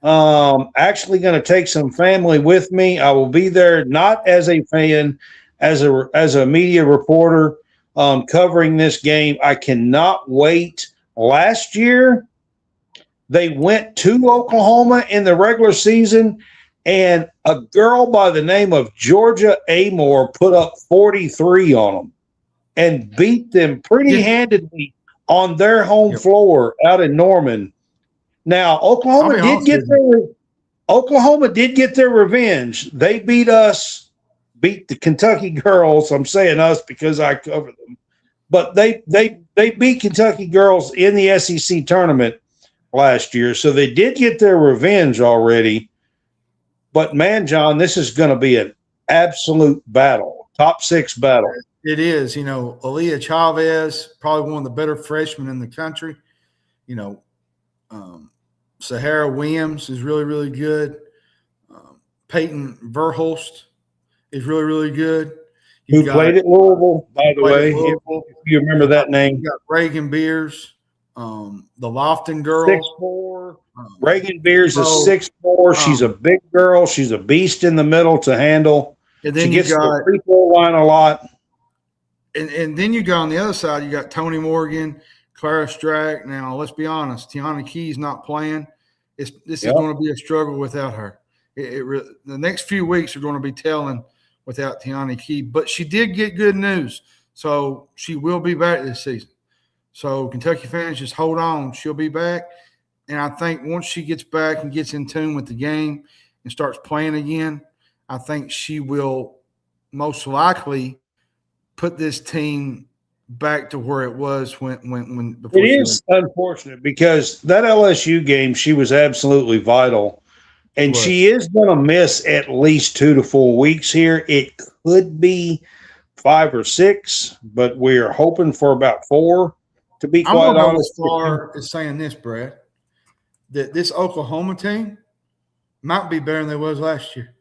Actually going to take some family with me. I will be there not as a fan, as a media reporter covering this game. I cannot wait. Last year, They went to Oklahoma in the regular season, and a girl by the name of Georgia Amore put up 43 on them and beat them pretty handedly on their home floor out in Norman. Now, Oklahoma did get their revenge. They beat the Kentucky girls. I'm saying us because I cover them. But they beat Kentucky girls in the SEC tournament last year. So they did get their revenge already. But, man, John, this is going to be an absolute battle, top 6 battle. It is. You know, Aaliyah Chavez, probably one of the better freshmen in the country. You know, Sahara Williams is really, really good. Peyton Verhulst is really, really good. Who played at Louisville, by the way, if you remember that name. You got Reagan Beers, the Lofton girl. 6'4". Reagan Beers is 6'4". She's a big girl. She's a beast in the middle to handle. And then she gets the free throw line a lot. And then you go on the other side, you got Tony Morgan, Clara Strack. Now, let's be honest, Tiana Key's not playing. This is going to be a struggle without her. The next few weeks are going to be telling without Tiana Key. But she did get good news. So she will be back this season. So Kentucky fans, just hold on. She'll be back. And I think once she gets back and gets in tune with the game and starts playing again, I think she will most likely put this team back to where it was when before. It is unfortunate because that LSU game, she was absolutely vital. And she is going to miss at least 2 to 4 weeks here. It could be 5 or 6, but we're hoping for about 4, to be quite honest. I'm going as far as saying this, Brad, that this Oklahoma team might be better than they was last year.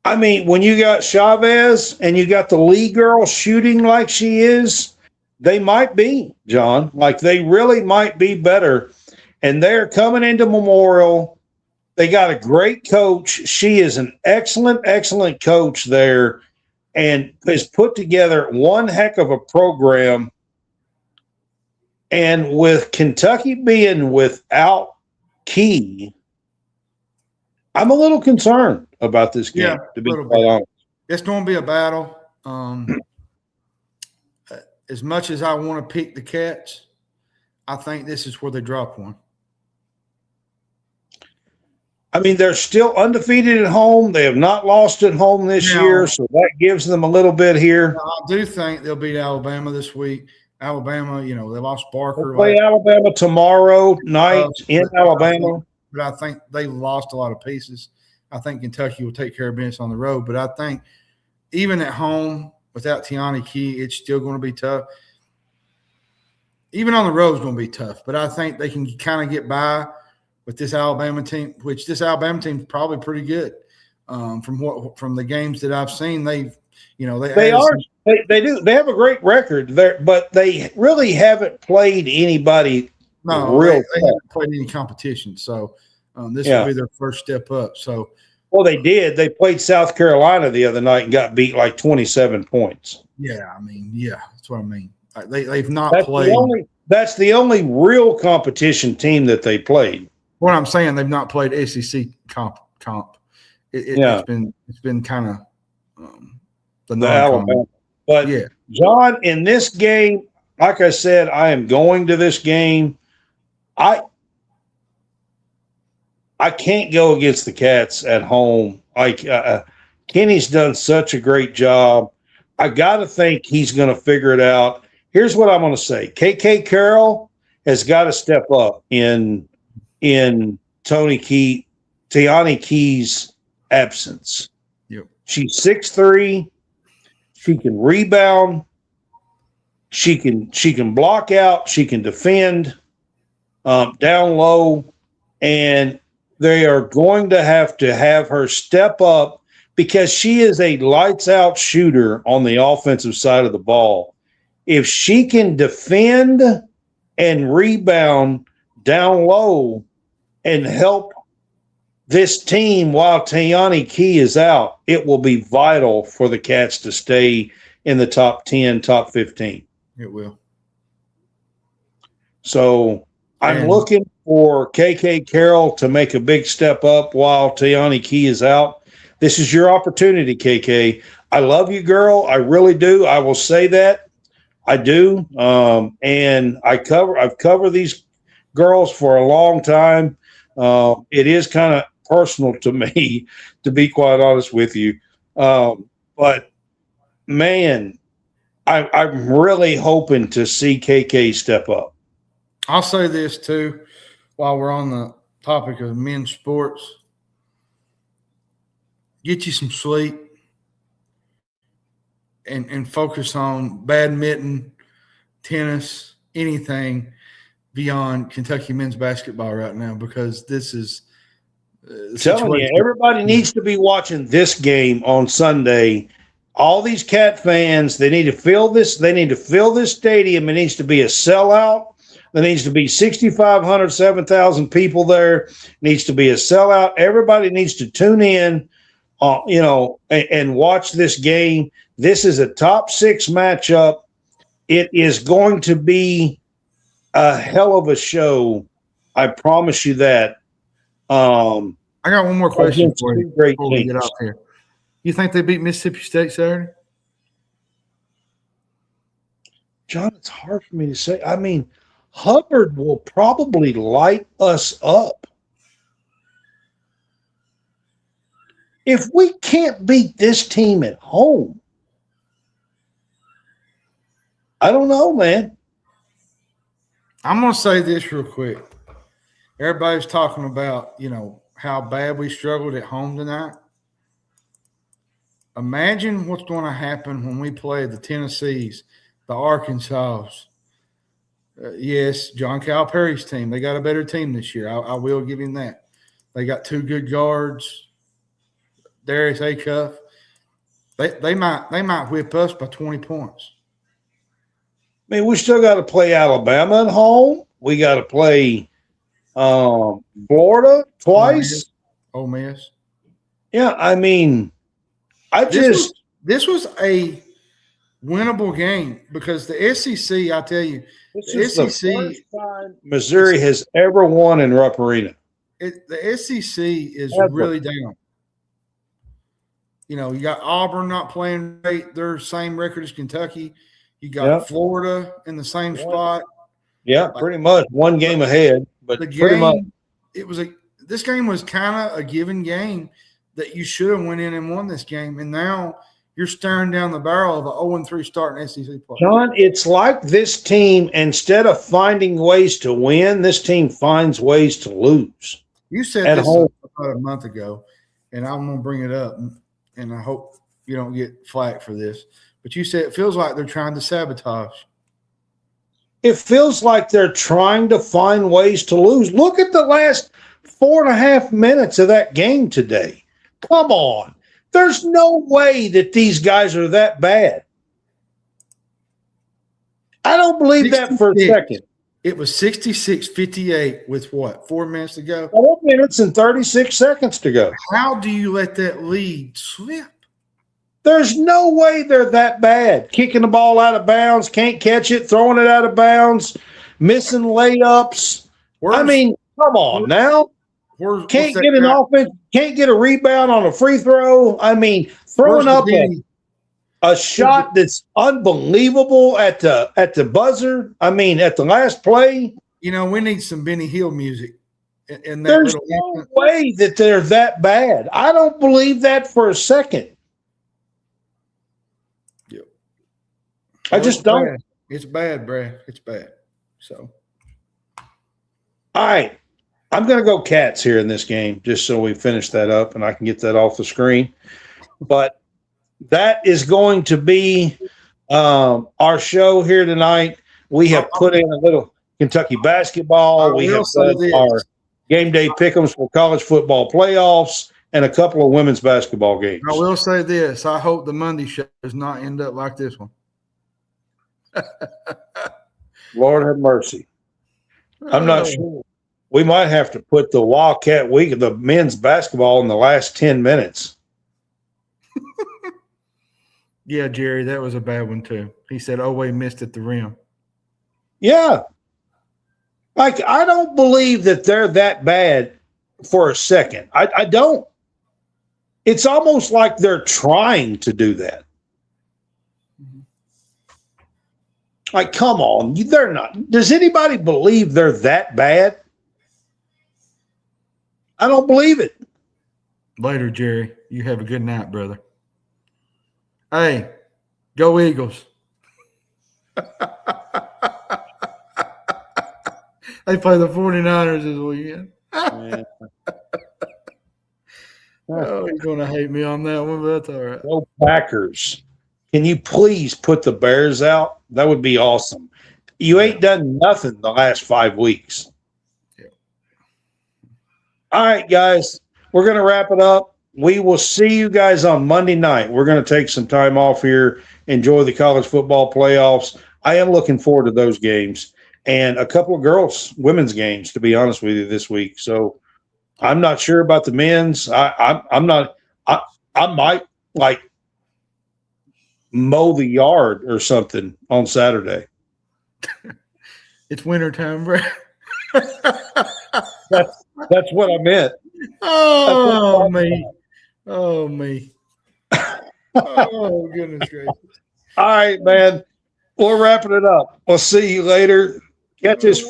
I mean, when you got Chavez and you got the Lee girl shooting like she is, they might be, John. Like, they really might be better. And they're coming into Memorial. They got a great coach. She is an excellent, excellent coach there and has put together one heck of a program. And with Kentucky being without Key, I'm a little concerned about this game, to be quite honest. It's going to be a battle. As much as I want to pick the Cats, I think this is where they drop one. I mean, they're still undefeated at home. They have not lost at home this year, so that gives them a little bit here. I do think they'll beat Alabama this week. Alabama, you know, they lost Barker. They'll play Alabama tomorrow night in Alabama. But I think they lost a lot of pieces. I think Kentucky will take care of business on the road. But I think even at home without Tiana Key, it's still going to be tough. Even on the road is going to be tough. But I think they can kind of get by with this Alabama team, which this Alabama team is probably pretty good. From the games that I've seen, they do. They have a great record there, but they really haven't played anybody. No, they haven't played any competition. So this will be their first step up. So, well, they did. They played South Carolina the other night and got beat like 27 points. Yeah, I mean, that's what I mean. They've not played. That's the only real competition team that they played. What I'm saying, they've not played SEC comp. It's been kind of the Alabama. But John, in this game, like I said, I am going to this game. I can't go against the Cats at home. Like Kenny's done such a great job. I got to think he's going to figure it out. Here's what I'm going to say: KK Carroll has got to step up in Tiana Key's absence. Yep. She's 6'3". She can rebound. She can block out. She can defend down low. And they are going to have her step up because she is a lights-out shooter on the offensive side of the ball. If she can defend and rebound down low and help this team while Tiana Key is out, it will be vital for the Cats to stay in the top 10, top 15. It will. So I'm looking for KK Carroll to make a big step up while Tiani Key is out. This is your opportunity, KK. I love you, girl. I really do. I will say that. I do. And I've covered these girls for a long time. It is kind of personal to me, to be quite honest with you. But, man, I'm really hoping to see KK step up. I'll say this too, while we're on the topic of men's sports. Get you some sleep and focus on badminton, tennis, anything beyond Kentucky men's basketball right now, because this is telling you, everybody needs to be watching this game on Sunday. All these Cat fans, they need to fill this. They need to fill this stadium. It needs to be a sellout. There needs to be 6,500, 7,000 people there. It needs to be a sellout. Everybody needs to tune in, and watch this game. This is a top 6 matchup. It is going to be a hell of a show. I promise you that. I got one more question for you before we teams. get off here. You think they beat Mississippi State Saturday? John, it's hard for me to say. I mean, Hubbard will probably light us up. If we can't beat this team at home, I don't know, man. I'm going to say this real quick. Everybody's talking about, how bad we struggled at home tonight. Imagine what's going to happen when we play the Tennessees, the Arkansas. Yes, John Calipari's team. They got a better team this year. I will give him that. They got 2 good guards. Darius Acuff. They might whip us by 20 points. I mean, we still got to play Alabama at home. We got to play Florida twice. Ole Miss. Yeah, I mean, this was a winnable game because the SEC, I tell you, this is the first time Missouri has ever won in Rupp Arena. The SEC is really down. You got Auburn not playing great. They're same record as Kentucky. You got Florida in the same spot. Yeah, pretty much one game ahead. But the pretty much, this game was kind of a given game that you should have went in and won this game, and now you're staring down the barrel of an 0-3 start in SEC play. John, it's like this team, instead of finding ways to win, this team finds ways to lose. You said this about a month ago, and I'm going to bring it up, and I hope you don't get flack for this. But you said it feels like they're trying to sabotage. It feels like they're trying to find ways to lose. Look at the last 4.5 minutes of that game today. Come on. There's no way that these guys are that bad. I don't believe that for a second. It was 66-58 with what, 4 minutes to go? 4 minutes and 36 seconds to go. How do you let that lead slip? There's no way they're that bad. Kicking the ball out of bounds, can't catch it, throwing it out of bounds, missing layups. I mean, come on now. Can't get an offense, can't get a rebound on a free throw. I mean, throwing up a shot that's unbelievable at the buzzer. I mean, at the last play. We need some Benny Hill music. There's no way that they're that bad. I don't believe that for a second. Yep. I just don't. Bad. It's bad, Brad. It's bad. So. All right. I'm going to go Cats here in this game, just so we finish that up and I can get that off the screen. But that is going to be our show here tonight. We have put in a little Kentucky basketball. We have done our game day pick'ems for college football playoffs and a couple of women's basketball games. I will say this. I hope the Monday show does not end up like this one. Lord have mercy. I'm not sure. We might have to put the Wildcat Week of the men's basketball in the last 10 minutes. Yeah, Jerry, that was a bad one too. He said Oweh missed at the rim. Yeah. Like, I don't believe that they're that bad for a second. I don't. It's almost like they're trying to do that. Like, come on. They're not. Does anybody believe they're that bad? I don't believe it. Later, Jerry. You have a good night, brother. Hey, go Eagles. They play the 49ers this weekend. Oh, he's going to hate me on that one, but that's all right. Go Packers. Can you please put the Bears out? That would be awesome. You ain't done nothing the last 5 weeks. Yeah. All right, guys. We're going to wrap it up. We will see you guys on Monday night. We're going to take some time off here, enjoy the college football playoffs. I am looking forward to those games and a couple of women's games, to be honest with you, this week. So I'm not sure about the men's. I might like mow the yard or something on Saturday. It's wintertime, bro. That's what I meant. Oh, me. Oh, me. Oh, goodness gracious. All right, man. We're wrapping it up. We'll see you later. Catch us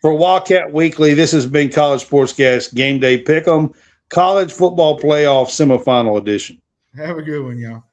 for Wildcat Weekly. This has been College SportsCast Game Day Pick'em, College Football Playoff Semifinal Edition. Have a good one, y'all.